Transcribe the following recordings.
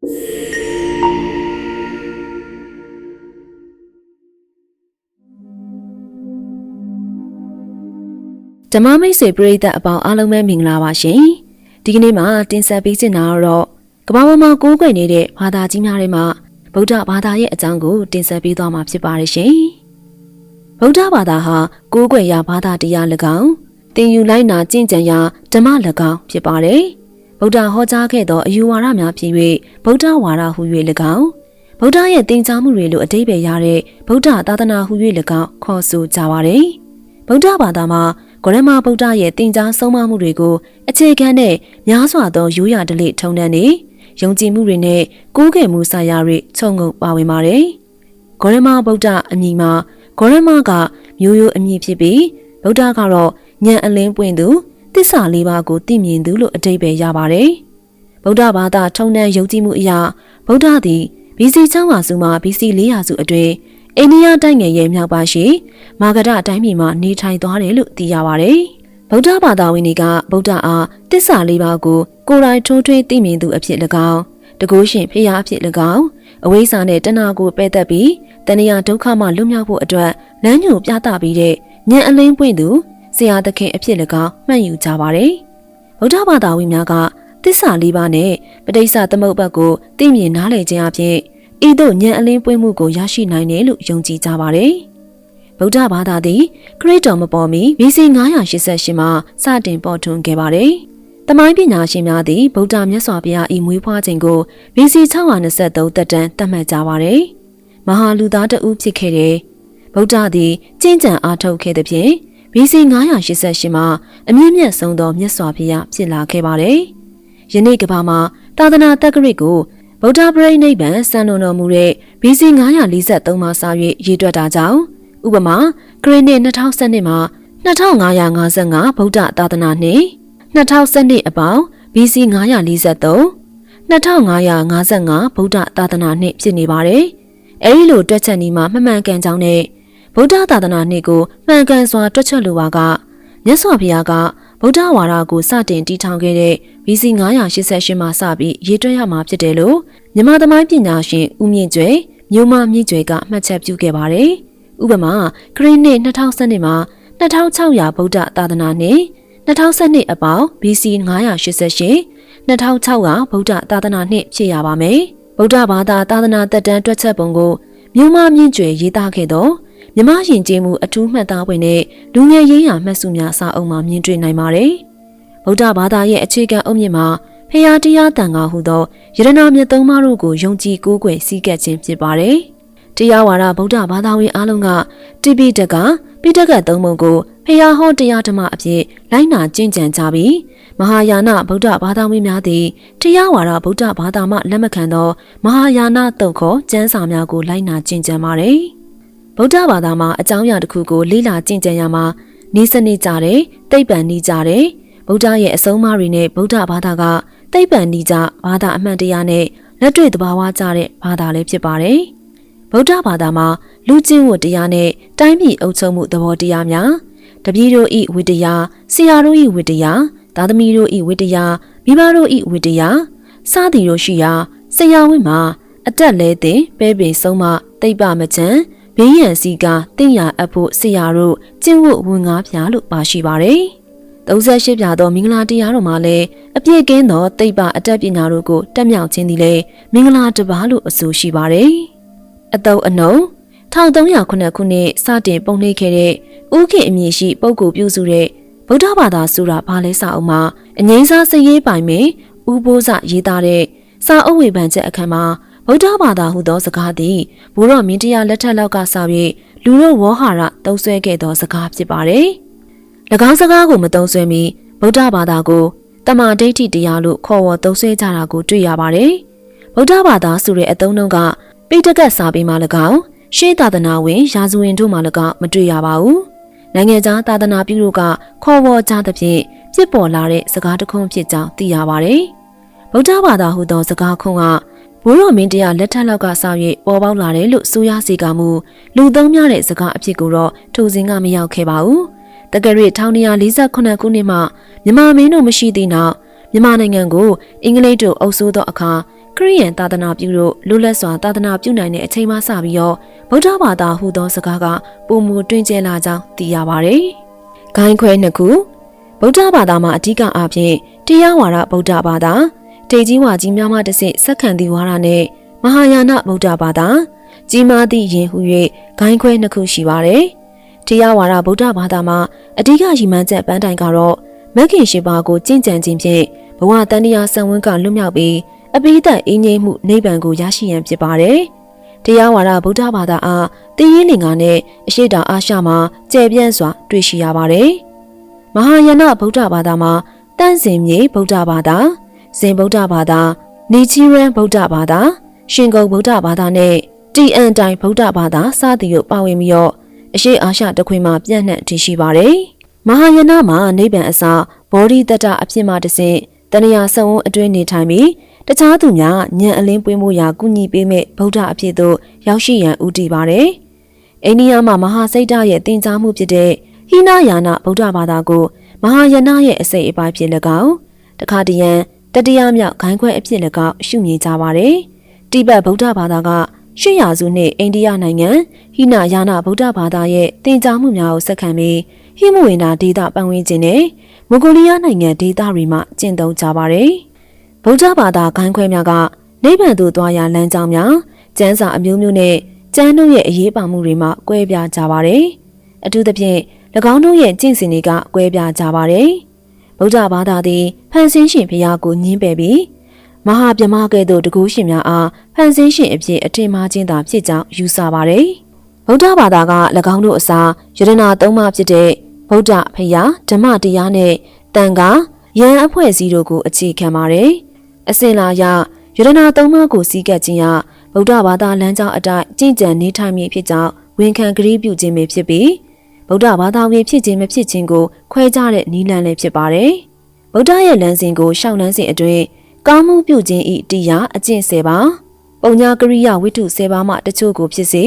ဓမ္မမိတ်ဆွေပရိသတ်အပေါင်းအားလုံးပဲမင်္ဂလာပါရှင်ဒီကနေ့မှာတင်ဆက်ပေးချင်တာကတော့ကမ္ဘာပေါ်မှာကိုးကွယ်နေတဲ့ဘာသာကြီးများထဲမှာဗုဒ္ဓဘာသာရဲ့အကြောင်းကိုတင်ဆက်ပေးသွားမှာဖြစ်ပါတယ်ရှင်ဗုဒ္ဓဘာသာဟာကိုးကွယ်ရာဘာသာတရား၎င်းသင်ယူလိုက်နာကျင့်ကြံရာဓမ္မ၎င်းဖြစ်ပါတယ်ဗုဒ္ဓဟောကြားခဲ့သောအယူဝါဒများဖြစ်၍ဗုဒ္ဓဝါဒဟူ၍၎င်းဗုဒ္ဓရဲ့သင်ကြားမှုတွေလိုအဓိပ္ပာယ်ရတဲ့ဗုဒ္ဓသာသနာဟူ၍၎င်းခေါ်ဆိုကြပါတယ်ဗုဒ္ဓဘာသာမှာဂရမဗုဒ္ဓရဲ့သင်ကြားဆုံးမမှုတွေကိုအခြေခံတဲ့များစွာသောရိုးရာဓလေ့ထုံးတမ်းတွေယုံကြည်မှုတွေနဲ့ကိုးကွယ်မှုဆိုင်ရာတွေခြုံငုံပါဝင်ပါတယ်ဂရမဗုဒ္ဓအမည်မှာဂရမကမျိုးရိုးအမည်ဖြစ်ပြီးဗုဒ္ဓကတော့ဉာဏ်အလင်းပွင့်သူသစ္စာလေးပါးကိုသိမြင်သူလို့အဓိပ္ပာယ်ရပါတယ်ဗုဒ္ဓဘာသာထုံးတမ်းယုံကြည်မှုအရာဗုဒ္ဓသည် BC 600စုမှ BC 400စုအတွင်းအိန္ဒိယတိုင်းငယ်ရဲ့မြောက်ပါရှိမာဂဒတိုင်းပြည်မှာနေထိုင်သွားတယ်လို့သိရပါတယ်ဗုဒ္ဓဘာသာဝင်တွေကဗုဒ္ဓအားသစ္စာလေးပါးကိုကိုယ်တိုင်ထိုးထွင်းသိမြင်သူအဖြစ်၎င်းတကုရှင်ဖျားအဖြစ်၎င်းအဝိဇ္ဇာနဲ့တဏှာကိုပယ်သက်ပြီးတဏှာဒုက္ခမှလွတ်မြောက်ဖို့အတွက်လမ်းညွှန်ပြသပြီးတဲ့ဉာဏ်အလင်းပွင့်သူဆရာသခင်အဖြစ်၎င်းမှတ်ယူကြပါတယ်ဗုဒ္ဓဘာသာဝင်များကသစ္စာလေးပါးနဲ့ပဋိစ္စသမုပ္ပါဒ်ကိုသိမြင်နားလည်ခြင်းအပြင်ဤသို့ဉာဏ်အလင်းပွင့်မှုကိုရရှိနိုင်တယ်လို့ယုံကြည်ကြပါတယ်ဗုဒ္ဓဘာသာသည်ခရစ်တော်မပေါ်မီ BC 988မှာစတင်ပေါ်ထွန်းခဲ့ပါတယ်။တမိုင်းပညာရှင်များသည်ဗုဒ္ဓမြတ်စွာဘုရား၏မွေးဖွားခြင်းကို BC 623သက်တမ်းသတ်မှတ်ကြပါတယ်။မဟာလူသားတဦးဖြစ်ခဲ့တဲ့ဗုဒ္ဓသည်ကျင့်ကြံအားထုတ်ခဲ့သဖြင့် BC 988မှာအမြင့်မြတ်ဆုံးသောမြတ်စွာဘုရားဖြစ်လာခဲ့ပါတယ်။ယနေ့ကမ္ဘာမှာသာသနာတက္ကရာကိုဗုဒ္ဓပရိနိဗ္ဗာန်စံတော်မူတဲ့ BC 943မှာစ၍ရည်တွက်တာကြောင့်ဥပမာခရစ်နှစ်2012မှာ2555ဗုဒ္ဓသာသနာနှစ်2012အပေါင်း BC 943 2555ဗုဒ္ဓသာသနာနှစ်ဖြစ်နေပါတယ်။အဲဒီလိုတွက်ချက်နည်းမှာမမှန်ကန်ကြောင်းနဲ့ဗုဒ္ဓသာသနာနှစ်ကိုမှန်ကန်စွာတွက်ချက်လိုပါကမြတ်စွာဘုရားကဗုဒ္ဓဝါဒကိုစတင်တည်ထောင်ခဲ့တဲ့ BC 988မှာစပြီးရေးတွက်ရမှာဖြစ်တယ်လို့မြန်မာသမိုင်းပညာရှင်ဦးမြင့်ကျွယ်မြို့မမြင့်ကျွယ်ကမှတ်ချက်ပြုခဲ့ပါတယ်။ဥပမာခရစ်နှစ်2012မှာ2600ဗုဒ္ဓသာသနာနှစ်2012အပေါင်း BC 988 2600ဗုဒ္ဓသာသနာနှစ်ဖြစ်ရပါမယ်။ဗုဒ္ဓဘာသာသာသနာသက်တမ်းတွက်ချက်ပုံကိုမြို့မမြင့်ကျွယ်ရေးသားခဲ့သောမြမယဉ်ကျေးမှုအထူးမှတ်သားဝင်တဲ့လူငယ်ရေးရာမှတ်စုများစာအုပ်မှာမြင်တွေ့နိုင်ပါတယ်။ဗုဒ္ဓဘာသာရဲ့အခြေခံအုတ်မြစ်မှာဖျားတရားတန်ခါဟုသောယရနာမြတ်သုံးပါးတို့ကိုယုံကြည်ကိုးကွယ်စည်းကပ်ခြင်းဖြစ်ပါတယ်။တရားဝါဒဗုဒ္ဓဘာသာဝင်အားလုံးကတိပိဋကပိဋကသုံးပုံကိုဖျားဟောတရားဓမ္မအဖြစ်လိုက်နာကျင့်ကြံကြပြီးမဟာယာနဗုဒ္ဓဘာသာဝင်များသည်တရားဝါဒဗုဒ္ဓဘာသာမှလက်မခံသောမဟာယာနတုတ်ခေါ်ကျမ်းစာများကိုလိုက်နာကျင့်ကြံပါတယ်။ဗုဒ္ဓဘာသာမှာအကြောင်းအရာတစ်ခုကိုလေ့လာကျင့်ကြံရမှာဤစနစ်ကြတယ်သိပ္ပံနည်းကြတယ်ဗုဒ္ဓရဲ့အဆုံးအမတွေနဲ့ဗုဒ္ဓဘာသာကသိပ္ပံနည်းကြဘာသာအမှန်တရားနဲ့လက်တွေ့သဘာဝကျတဲ့ဘာသာလည်းဖြစ်ပါတယ်ဗုဒ္ဓဘာသာမှာလူကျင့်ဝတ်တရားနဲ့တိုင်းပြည်အုပ်ချုပ်မှုသဘောတရားများတပည့်တို့ဤဝိတ္တရားဆရာတို့ဤဝိတ္တရားသားသမီးတို့ဤဝိတ္တရားမိဘတို့ဤဝိတ္တရားစသည်တို့ရှိရာဆရာဝိမှာအတက်လဲတဲ့ပဲပင်ဆုံးမသိပ္ပမချံဘေးရန်စီကတင့်ရအပ်ဖို့ဆရာတို့ကျင့်ဝတ်ဝင်ငါးပြားလို့ပါရှိပါတယ်38ပြားသောမင်္ဂလာတရားတော်မှာလည်းအပြည့်ကင်းသောသိပ္ပအတတ်ပညာတို့ကိုတက်မြောက်ခြင်းသည်လည်းမင်္ဂလာတစ်ပါးလို့အဆိုရှိပါတယ်။အတုပ်အနှုံ1309ခုနှစ်စတင်ပုံနှိပ်ခဲ့တဲ့ဥခေအမည်ရှိပုဂ္ဂိုလ်ပြုစုတဲ့ဗုဒ္ဓဘာသာဆိုတာဘာလဲစာအုပ်မှာအငိမ့်စားစရေးပိုင်မဲ့ဥပိုးစရေးသားတဲ့စာအုပ်ဝေဖန်ချက်အခန်းမှာဗုဒ္ဓဘာသာဟုသောစကားသည်ဘုရောမင်းတရားလက်ထက်လောက်ကစပြီးလူတို့ဝေါဟာရသုံးဆွဲခဲ့သောစကားဖြစ်ပါတယ်။၎င်းစကားကိုမသုံးဆွဲမီဗုဒ္ဓဘာသာကိုတမာဒိဋ္ဌိတရားလို့ခေါ်ဝေါ်သုံးဆွဲကြတာကိုတွေ့ရပါတယ်။ဗုဒ္ဓဘာသာဆိုတဲ့အသုံးနှုန်းကပိဋကတ်စာပေမှာ၎င်းရှေးသာသနာဝင်ရာဇဝင်တို့မှာ၎င်းမတွေ့ရပါဘူး။နိုင်ငံခြားသာသနာပြုတို့ကခေါ်ဝေါ်ကြသဖြင့်ဖြစ်ပေါ်လာတဲ့စကားတစ်ခုဖြစ်ကြောင်းသိရပါတယ်။ဗုဒ္ဓဘာသာဟုသောစကားခုံကဘိုးတော်မင်းတရားလက်ထက်လောက်ကစ၍ပေါ်ပေါက်လာတယ်လို့ဆိုရစီကမူလူသုံးများတဲ့စကားအဖြစ်ကိုတော့ထိုစဉ်ကမရောက်ခဲ့ပါဘူး။တက္ကရာ1948ခုနှစ်မှမြန်မာမင်းတို့မရှိသည့်နောက်မြန်မာနိုင်ငံကိုအင်္ဂလိပ်တို့အုပ်စိုးသောအခါ ခရိယန်သာသနာပြုလို့လွတ်လပ်စွာသာသနာပြုနိုင်တဲ့အချိန်မှစပြီးတော့ဗုဒ္ဓဘာသာဟူသောစကားကပုံမူတွင်ကျဲလာကြောင်းသိရပါတယ်။ဂိုင်းခွဲနှစ်ခုဗုဒ္ဓဘာသာမှာအဓိကအားဖြင့်တရားဝါဒဗုဒ္ဓဘာသာတေကြီးဝါကြီးများမှတစ်ဆင့်ဆက်ခံသည့်ဝါဒနဲ့မဟာယာနဗုဒ္ဓဘာသာကြီးမားသည့်ယင်ဟု၍ဂိုင်းခွဲနှစ်ခုရှိပါတယ်။တရားဝါဒဗုဒ္ဓဘာသာမှာအဓိကရည်မှန်းချက်ပန်းတိုင်ကတော့မဂ်ခင်ရှိပါကိုကျင့်ကြံခြင်းဖြင့်ဘဝတန်တရားဆံဝန်းကလွတ်မြောက်ပြီးအပိသက်အင်းငိမ့်မှုနိဗ္ဗာန်ကိုရရှိရန်ဖြစ်ပါတယ်။တရားဝါဒဗုဒ္ဓဘာသာအားတည်ရင်းလင်္ကာနဲ့အရှိတောင်အာရှမှာကျယ်ပြန့်စွာတွေ့ရှိရပါတယ်။မဟာယာနဗုဒ္ဓဘာသာမှာတန့်စင်မြေဗုဒ္ဓဘာသာဇင်ဗုဒ္ဓဘာသာနေချီရန်ဗုဒ္ဓဘာသာရှင်ကုံဗုဒ္ဓဘာသာနဲ့တီအန်တိုင်ဗုဒ္ဓဘာသာစသည်တို့ပါဝင်ပြီးတော့အရှိအာရှတခွင်မှာပြန့်နှံ့တည်ရှိပါတယ်။မဟာယာနမှာနိဗ္ဗာန်အစာဘောဓိတတ္တအဖြစ်မှတစ်ဆင့်တဏှာဆက်ဝန်းအတွင်းနေထိုင်ပြီးတခြားသူများဉာဏ်အလင်းပွင့်မှုရာကုညီပေးမဲ့ဗုဒ္ဓအဖြစ်သို့ရောက်ရှိရန်ဦးတည်ပါတယ်။အိန္ဒိယမှာမဟာစိတ်ဓာတ်ရဲ့သင်ကြားမှုဖြစ်တဲ့ဟိနယာနဗုဒ္ဓဘာသာကိုမဟာယာနရဲ့အစိတ်အပိုင်းဖြစ်၎င်းတခါတရံတတိယမြောက်ဂိုင်းခွဲအဖြစ်၎င်းရှုမြင်ကြပါတယ်။တိဘက်ဗုဒ္ဓဘာသာက800ရာစုနှစ်အိန္ဒိယနိုင်ငံဟိနယာနဗုဒ္ဓဘာသာရဲ့သင်ကြားမှုများကိုဆက်ခံပြီးဟိမဝန္တာဒေသပတ်ဝန်းကျင်နဲ့မွန်ဂိုလီးယားနိုင်ငံဒေသတွေမှာကျင့်သုံးကြပါတယ်။ဗုဒ္ဓဘာသာဂိုင်းခွဲများကနိဗ္ဗာန်သို့သွားရာလမ်းကြောင်းများကျမ်းစာအမျိုးမျိုးနဲ့ကျမ်းတို့ရဲ့အရေးပါမှုတွေမှာကွဲပြားကြပါတယ်။အထူးသဖြင့်၎င်းတို့ရဲ့ကျင့်စဉ်တွေကကွဲပြားကြပါတယ်။ဗုဒ္ဓဘာသာသည်ဖန်ဆင်းရှင်ဘုရားကိုညှင်းပယ်ပြီးမဟာဗြဟ္မာကဲ့သို့တကုရှင်များအားဖန်ဆင်းရှင်အဖြစ်အထင်မှားခြင်းသာဖြစ်ကြောင်းယူဆပါတယ်။ဗုဒ္ဓဘာသာက၎င်းတို့အစားယရဏသုံးပါးဖြစ်တဲ့ဗုဒ္ဓဖရာဓမ္မတရားနဲ့တန်ခါယံအဖွဲ့အစည်းတို့ကိုအခြေခံပါတယ်။အစဉ်လာရယရဏသုံးပါးကိုစီးကပ်ခြင်းဟာဗုဒ္ဓဘာသာလမ်းကြောင်းအတိုင်းကျင့်ကြံနေထိုင်မည်ဖြစ်ကြောင်းဝန်ခံကတိပြုခြင်းပဲဖြစ်ပြီးဗုဒ္ဓဘာသာဝင်ဖြစ်ခြင်းမဖြစ်ခြင်းကိုခွဲခြားတဲ့နည်းလမ်းလည်းဖြစ်ပါတယ်။ဗုဒ္ဓရဲ့လမ်းစဉ်ကိုရှောက်လန်းစဉ်အတွင်းကောင်းမှုပြုခြင်းဤတရားအကျင့်10ပါးပုံညာကရိယာဝိတ္ထု10ပါးမှတချို့ကိုဖြစ်စေ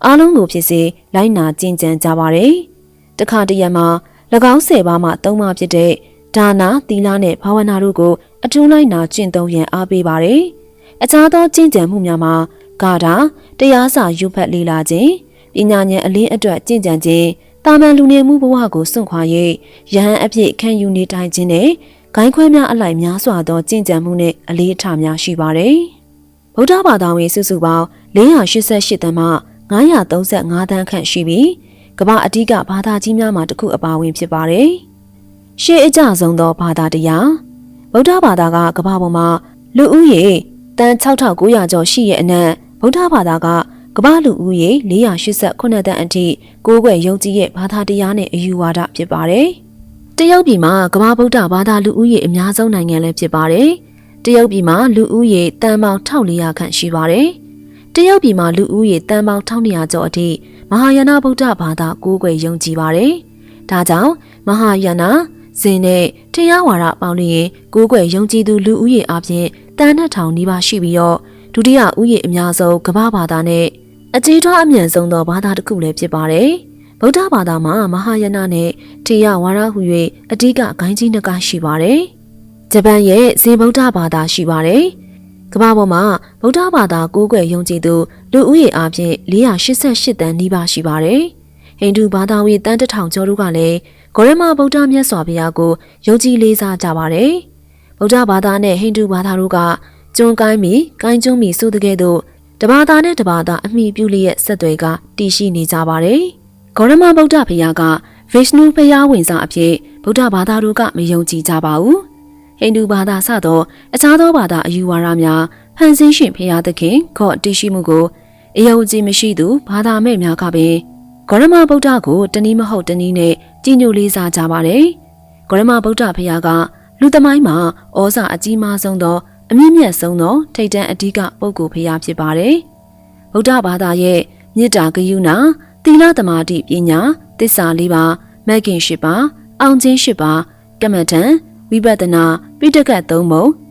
အားလုံးကိုဖြစ်စေလိုက်နာကျင့်ကြံကြပါတယ်။တခါတရံမှာ၎င်း10ပါးမှ3ပါးဖြစ်တဲ့ဒါနာသီလနဲ့ဘာဝနာတို့ကိုအထူးလိုက်နာကျင့်သုံးရန်အားပေးပါတယ်။အခြားသောကျင့်ကြံမှုများမှာဂါထာတရားစာယူဖတ်လေ့လာခြင်းပညာဉာဏ်အလင်းအတွက်ကျင့်ကြံခြင်းတာမန်လူနေမှုဘဝကိုစွန့်ခွာ၍ယဟန်အဖြစ်ခံယူနေထိုင်ခြင်းနဲ့ဂိုင်းခွဲများအလိုက်များစွာသောကျင့်ကြံမှုနဲ့အလေးအထားများရှိပါတယ်။ဗုဒ္ဓဘာသာဝင်စုစုပေါင်း488တန်းမှ935တန်းခန့်ရှိပြီးကမ္ဘာအဓိကဘာသာကြီးများမှာတစ်ခုအပါအဝင်ဖြစ်ပါတယ်။ရှေးအကျဆုံးသောဘာသာတရားဗုဒ္ဓဘာသာကကမ္ဘာပေါ်မှာလူဦးရေတန်း6900ကျော်ရှိရဲ့အနက်ဗုဒ္ဓဘာသာကကမ္ဘာလူဦးရေ489တန်းအထိကိုးကွယ်ယုံကြည်ရဲ့ဘာသာတရားနဲ့အယူဝါဒဖြစ်ပါတယ်။တရုတ်ပြည်မှာကမ္ဘာဗုဒ္ဓဘာသာလူဦးရေအများဆုံးနိုင်ငံလည်းဖြစ်ပါတယ်။တရုတ်ပြည်မှာလူဦးရေတန်ပေါင်း1400ခန့်ရှိပါတယ်။တရုတ်ပြည်မှာလူဦးရေတန်ပေါင်း1200ကျော်အထိမဟာယာနဗုဒ္ဓဘာသာကိုးကွယ်ယုံကြည်ပါတယ်။ဒါကြောင့်မဟာယာနဇင်နဲ့တရားဝါဒပေါင်းလျင်ကိုးကွယ်ယုံကြည်သူလူဦးရေအပြင်တန်2000နီးပါးရှိပြီးတော့ဒုတိယဦးရေအများဆုံးကမ္ဘာဘာသာနဲ့အကြီးထွားအမြန်ဆုံးသောဘာသာတစ်ခုလည်းဖြစ်ပါတယ်။ဗုဒ္ဓဘာသာမှာမဟာယာနနဲ့တရားဝါဒဟူ၍အဓိကဂိုင်းကြီးနှစ်ကားရှိပါတယ်။ဂျပန်ရဲ့ဇင်ဗုဒ္ဓဘာသာရှိပါတယ်။ကမ္ဘာပေါ်မှာဗုဒ္ဓဘာသာကိုးကွယ်ယုံကြည်သူလူဦးရေအပြင်488တန်းနီးပါးရှိပါတယ်။ဟိန္ဒူဘာသာဝင်တန်း1000ကျော်တို့ကလည်းဂေါရမဗုဒ္ဓမြတ်စွာဘုရားကိုယုံကြည်လေးစားကြပါတယ်။ဗုဒ္ဓဘာသာနဲ့ဟိန္ဒူဘာသာတို့ကကျွန်းကိုင်းမီကိုင်းကျွန်းမီဆိုတဲ့ကဲ့သို့တဘာသာနဲ့တဘာသာအမိပြုလျက်ဆက်သွယ်ကတည်ရှိနေကြပါတယ်။ဂေါရမဗုဒ္ဓဘုရားကဗိရှနုဘုရားဝင်စားအဖြစ်ဗုဒ္ဓဘာသာတို့ကမယုံကြည်ကြပါဘူး။ဟိန္ဒူဘာသာစသောအခြားသောဘာသာအယူဝါဒများဖန်ဆင်းရှင်ဘုရားသခင်ခေါ်တည်ရှိမှုကိုအယုံကြည်မရှိသူဘာသာမဲ့များကပင်ဂေါရမဗုဒ္ဓကိုတနည်းမဟုတ်တနည်းနဲ့ကြီးညိုလေးစားကြပါတယ်။ဂေါရမဗုဒ္ဓဘုရားကလူသမိုင်းမှာဩဇာအကြီးမားဆုံးသောအမြင့်မြတ်ဆုံးသောထိပ်တန်းအဓိကပုဂ္ဂိုလ်ဘုရားဖြစ်ပါတယ်။ဗုဒ္ဓဘာသာရဲ့မေတ္တာဂရုဏာသီလသမာဓိပညာသစ္စာ၄ပါးမဂ်ကင်၈ပါးအောင်ခြင်း၈ပါးကမ္မထံဝိပဿနာပိဋကတ်၃ပုံ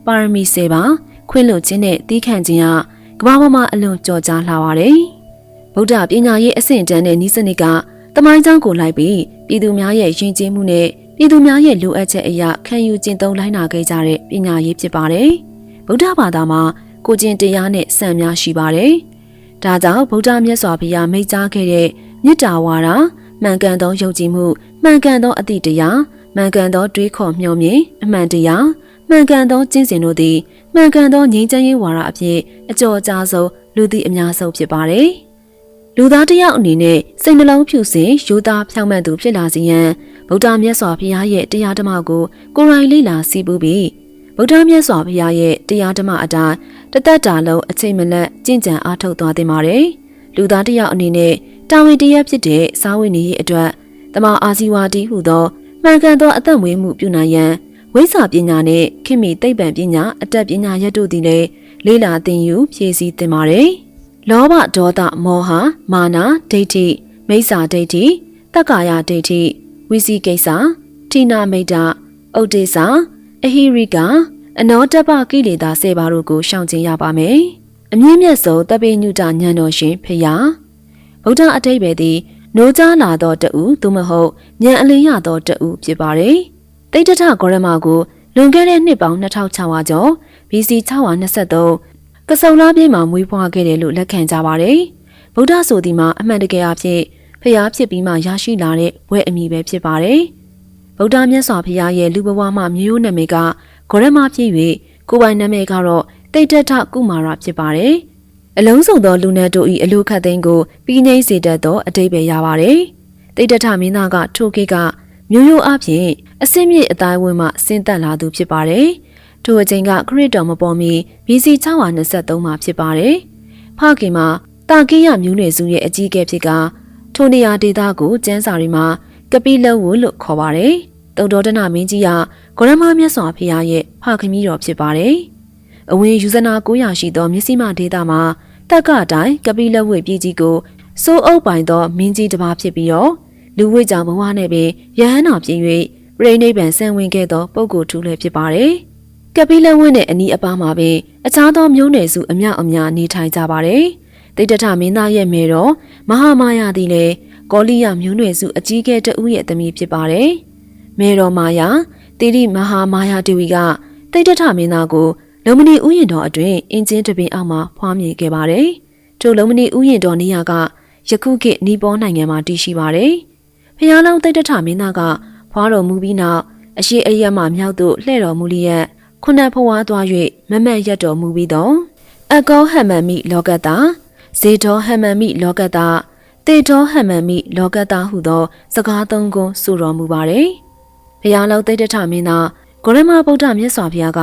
ပါရမီ10ပါးခွင့်လွှတ်ခြင်းနဲ့သီးခံခြင်းဟာကမ္ဘာပေါ်မှာအလွန်ကြော်ကြားလှပါတယ်။ဗုဒ္ဓပညာရေးအဆင့်တန်းတဲ့ဤစနစ်ကတမိုင်းကြောင်းကိုလိုက်ပြီးပြည်သူများရဲ့ယဉ်ကျေးမှုနဲ့ပြည်သူများရဲ့လိုအပ်ချက်အရာခံယူကျင့်သုံးလိုက်နာခဲ့ကြတဲ့ပညာရေးဖြစ်ပါတယ်။ဗုဒ္ဓဘာသာမှာ ကိုကျင့်တရားနဲ့စံများရှိပါတယ်။ဒါကြောင့်ဗုဒ္ဓမြတ်စွာဘုရားမိန့်ကြားခဲ့တဲ့မေတ္တာဝါဒမှန်ကန်သောယုံကြည်မှုမှန်ကန်သောအတိတရားမှန်ကန်သောတွေးခေါ်မျှော်မြင်အမှန်တရားမှန်ကန်သောကျင့်စဉ်တို့သည်မှန်ကန်သောငြိမ်းချမ်းရေးဝါဒအဖြစ်အကျော်အကြားဆုံးလူသိအများဆုံးဖြစ်ပါတယ်။လူသားတစ်ယောက်အနေနဲ့စိတ်နှလုံးဖြူစင်ရိုးသားဖြောင့်မတ်သူဖြစ်လာစေရန်ဗုဒ္ဓမြတ်စွာဘုရားရဲ့တရားဓမ္မကိုကိုယ်တိုင်လေ့လာစီးပူးပြီးဗုဒ္ဓမြတ်စွာဘုရားရဲ့တရားဓမ္မအတိုင်းတသက်တာလုံးအချိန်မလတ်ကျင့်ကြံအားထုတ်သွားသင့်ပါတယ်။လူသားတစ်ယောက်အနေနဲ့တာဝန်တရားဖြစ်တဲ့စာဝိနည်းရေးအတွက်တမန်အာဇီဝတိဟုသောမှန်ကန်သောအသက်မွေးမှုပြုနိုင်ရန်ဝိဇ္ဇာပညာနှင့်ခေတ်မီသိပ္ပံပညာအတတ်ပညာရပ်တို့သည်လည်းလေ့လာသင်ယူဖြည့်ဆည်းသင့်ပါတယ်။လောဘဒေါသမောဟမာနဒိဋ္ဌိမိစ္ဆာဒိဋ္ဌိတက္ကာယဒိဋ္ဌိဝိစီကိစ္စဌိနာမိတ်တဥဒိစ္စအဟိရိကအနောတပ္ပကိလေသာ10ပါးတို့ကိုရှောင်ကျဉ်ရပါမယ်။အမြင့်မြတ်ဆုံးတပိညုတဉာဏ်တော်ရှင်ဖရာဗုဒ္ဓအတိတ်ပဲသည်နိုးကြားလာသောတူသို့မဟုတ်ဉာဏ်အလင်းရသောတူဖြစ်ပါတယ်။တိဋ္ဌထဂေါရမကိုလွန်ခဲ့တဲ့နှစ်ပေါင်း2600ကျော် BC 623ကစုံလားပြည့်မှာမွေးဖွားခဲ့တယ်လို့လက်ခံကြပါတယ်။ဗုဒ္ဓဆိုသည်မှာအမှန်တကယ်အဖြစ်ဖရာဖြစ်ပြီးမှရရှိလာတဲ့ဘွဲ့အမည်ပဲဖြစ်ပါတယ်။ဗုဒ္ဓမြတ်စွာဘုရားရဲ့လူဘဝမှာမျိုးနာမည်ကဂေါရမဖြစ်၍ကိုယ်ပိုင်နာမည်ကတော့တိဋ္ဌထကုမာရဖြစ်ပါတယ်။အလုံးစုံသောလူနတ်တို့၏အလိုခတ်သိမ်းကိုပြီးငိမ့်စေတတ်သောအတိတ်ပဲရပါတယ်။တိဋ္ဌထမင်းသားကထိုခေတ်ကမျိုးရိုးအဖြစ်အစင်းမြစ်အတိုင်းဝင်မှဆင်းသက်လာသူဖြစ်ပါတယ်။ထိုအချိန်ကခရစ်တော်မပေါ်မီ BC 623မှာဖြစ်ပါတယ်။ဖခင်မှာတာကိယမျိုးနွယ်စုရဲ့အကြီးအကဲဖြစ်ကထိုနေရာဒေသကိုကျမ်းစာတွေမှာကပိလဝုလို့ခေါ်ပါတယ်။တုံတော်ဒနမင်းကြီးကဂေါရမမြတ်စွာဘုရားရဲ့ဖခင်ကြီးတော်ဖြစ်ပါတယ်။အဝင်ယူဇနာ900ရှိသောမြစီမဒေသမှာတက္ကတိုင်းကပိလဝုပြည်ကြီးကိုစိုးအုပ်ပိုင်သောမင်းကြီးတစ်ပါးဖြစ်ပြီးတော့လူဝိကြောင့်ဘဝနဲ့ပင်ယဟန်တော်ပြင်း၍ပြိဋိဘံဆံဝင်ခဲ့သောပုဂ္ဂိုလ်ထူးလည်းဖြစ်ပါတယ်။ကပိလဝုနဲ့အနီးအပါးမှာပင်အခြားသောမျိုးနွယ်စုအများအပြားနေထိုင်ကြပါတယ်။တိဋ္ဌထမင်းသားရဲ့မေတော်မဟာမာယာသည်လည်းကောလိယမျိုးနွယ်စုအကြီးအကဲတဦးရဲ့သမီးဖြစ်ပါတယ်။မေတော်မာယာတိရိမဟာမာယာဒေဝီကတိဋ္ဌထမင်းသားကိုလုံမဏီဥယျာဉ်တော်အတွင်းအင်းချင်းတပင်အောက်မှာဖွားမြင်ခဲ့ပါတယ်။ထိုလုံမဏီဥယျာဉ်တော်နေရာကယခုခေတ်နီပေါနိုင်ငံမှာတည်ရှိပါတယ်။ဖျားလောင်းတိဋ္ဌထမင်းသားကဖွားတော်မူပြီးနောက်အရှိအယက်မှမြောက်သို့လှည့်တော်မူလျက်ခုနှစ်ဖွားသွား၍မမတ်ရက်တော်မူပြီးတော့အကောဟမ္မမိလောကတာဇေတောဟမ္မမိလောကတာတေတောဟမ္မမိလောကတာဟုသောစကားသုံးခုဆိုတော်မူပါတယ်။ဘုရားလောင်းတိဋ္ဌထမင်းသားဂေါရမဗုဒ္ဓမြတ်စွာဘုရားက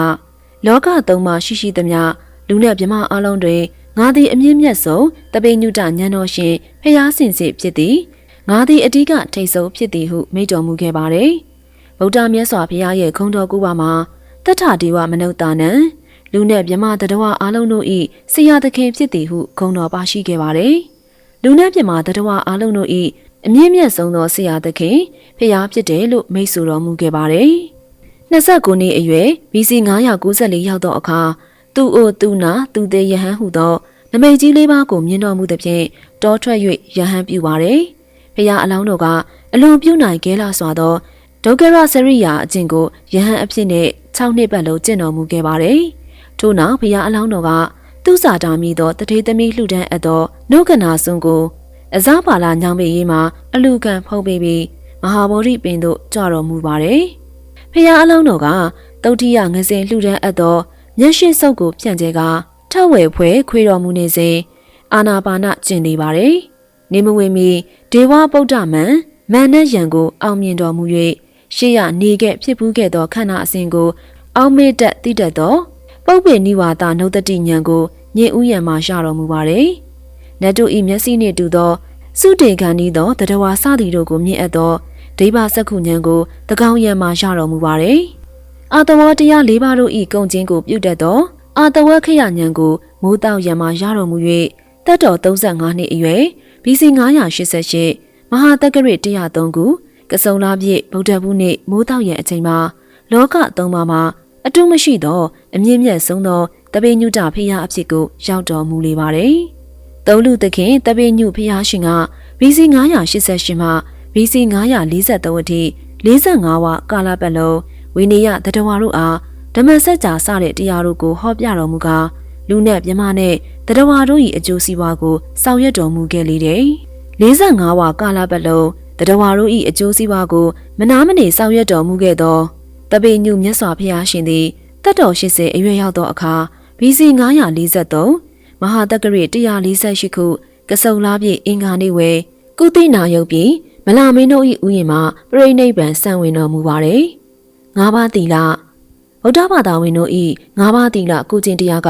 လောကသုံးပါရှိရှိသမျှလူနဲ့မြမအလုံးတွင်ငါသည်အမြင့်မြတ်ဆုံးတပိညုတဉာဏ်တော်ရှင်ဖျားစင်စစ်ဖြစ်သည်ငါသည်အဓိကထိတ်ဆုံးဖြစ်သည်ဟုမိန့်တော်မူခဲ့ပါတယ်။ဗုဒ္ဓမြတ်စွာဘုရားရဲ့ခုံတော်ကူပါမှာတထဒေဝမနုဿာနံလူနဲ့မြမတတဝအလုံးတို့၏ဆရာသခင်ဖြစ်သည်ဟုခုံတော်ပါရှိခဲ့ပါတယ်။လူနဲ့မြမတတဝအလုံးတို့၏အမြင့်မြတ်ဆုံးသောဆရာသခင်ဖျားဖြစ်တယ်လို့မိန့်ဆိုတော်မူခဲ့ပါတယ်။29နှစ်အရွယ် BC 994ရောက်သောအခါသူအိုသူနာသူသေးယဟန်ဟုသောနမိတ်ကြီးလေးပါးကိုမြင်တော်မူသဖြင့်တောထွက်၍ယဟန်ပြုပါတယ်။ဘုရားအလောင်းတော်ကအလွန်ပြုနိုင်ခဲလာစွာသောဒုက္ခရစရိယာအကျင့်ကိုယဟန်အဖြစ်နဲ့6နှစ်ပတ်လုံးကျင့်တော်မူခဲ့ပါတယ်။ထို့နောက်ဘုရားအလောင်းတော်ကသူ့စာတာမီသောတထေသမီးလှူဒန်းအပ်သောနှုတ်ကနာစွန်းကိုအဇပါလာညောင်ပေရေးမှာအလူခံဖုံးပေးပြီးမဟာဗောဓိပင်သို့ကြွတော်မူပါတယ်။ဖရာအလောင်းတော်ကတုတ်တိယငစင်လှူဒန်းအပ်သောမျက်ရှိစုပ်ကိုဖြန့်ကျဲကထဝယ်ဖွဲခွေတော်မူနေစဉ်အာနာပါနကျင့်နေပါတယ်။နေမဝင်မီဒေဝဗုဒ္ဓမန်မန်နဲ့ယံကိုအောင်မြင်တော်မူ၍ရှေ့ရနေခဲ့ဖြစ်ပူးခဲ့သောခန္ဓာအစဉ်ကိုအောက်မေ့တက်တည်တတ်သောပုပ္ပေနိဝါဒနှုတ်တတိဉာဏ်ကိုညင်ဥယံမှာရတော်မူပါတယ်။နတ်တို့၏မျက်စိနှင့်တူသောစုတေခံဤသောတတဝါစသည်တို့ကိုမြင်အပ်သောဒိဗ္ဗစက္ခုဉာဏ်ကိုတကောင်းယံမှာရတော်မူပါတယ်။အာတဝတရား၄ပါးတို့၏ကုံချင်းကိုပြုတတ်သောအာတဝခရဉာဏ်ကိုမိုးတောက်ယံမှာရတော်မူ၍တတ်တော်35နှစ်အရွယ် BC 988မဟာတက္ကရာ103ခုကစုံလာပြည့်ဗုဒ္ဓဘုနှင့်မိုးတောက်ယံအချိန်မှာလောက3ပါးမှာအတုမရှိသောအမြင့်မြတ်ဆုံးသောတပိညုတဖရာအဖြစ်ကိုရောက်တော်မူလေပါတယ်။သုံးလူသခင်တပိညုဖရာရှင်က BC 988မှ BC 943အထိ45ဝကာလပတ်လုံးဝိနည်းတတဝါတို့အားဓမ္မစကြာစတဲ့တရားတို့ကိုဟောပြတော်မူကာ လူနဲ့မြမနဲ့တရဝါတို့၏အကျိုးစီးပွားကိုဆောင်ရွက်တော်မူခဲ့လေတယ်။45ဝါကာလပတ်လုံးတရဝါတို့၏အကျိုးစီးပွားကိုမနာမနေဆောင်ရွက်တော်မူခဲ့သောတပေညုမြတ်စွာဘုရားရှင်သည်တက်တော်80အရွယ်ရောက်သောအခါ BC 943မဟာတက္ကရာ148ခုကစုံလားပြည့်အင်္ဂါနေ့ဝဲကုသိနာယုတ်ပြီးမလာမင်းတို့၏ဥယျာဉ်မှာပြိဋိဘံဆံဝင်တော်မူပါတယ်။၅ပါးသီလဗုဒ္ဓဘာသာဝင်တို့၏၅ပါးသီလကိုကျင့်တရားက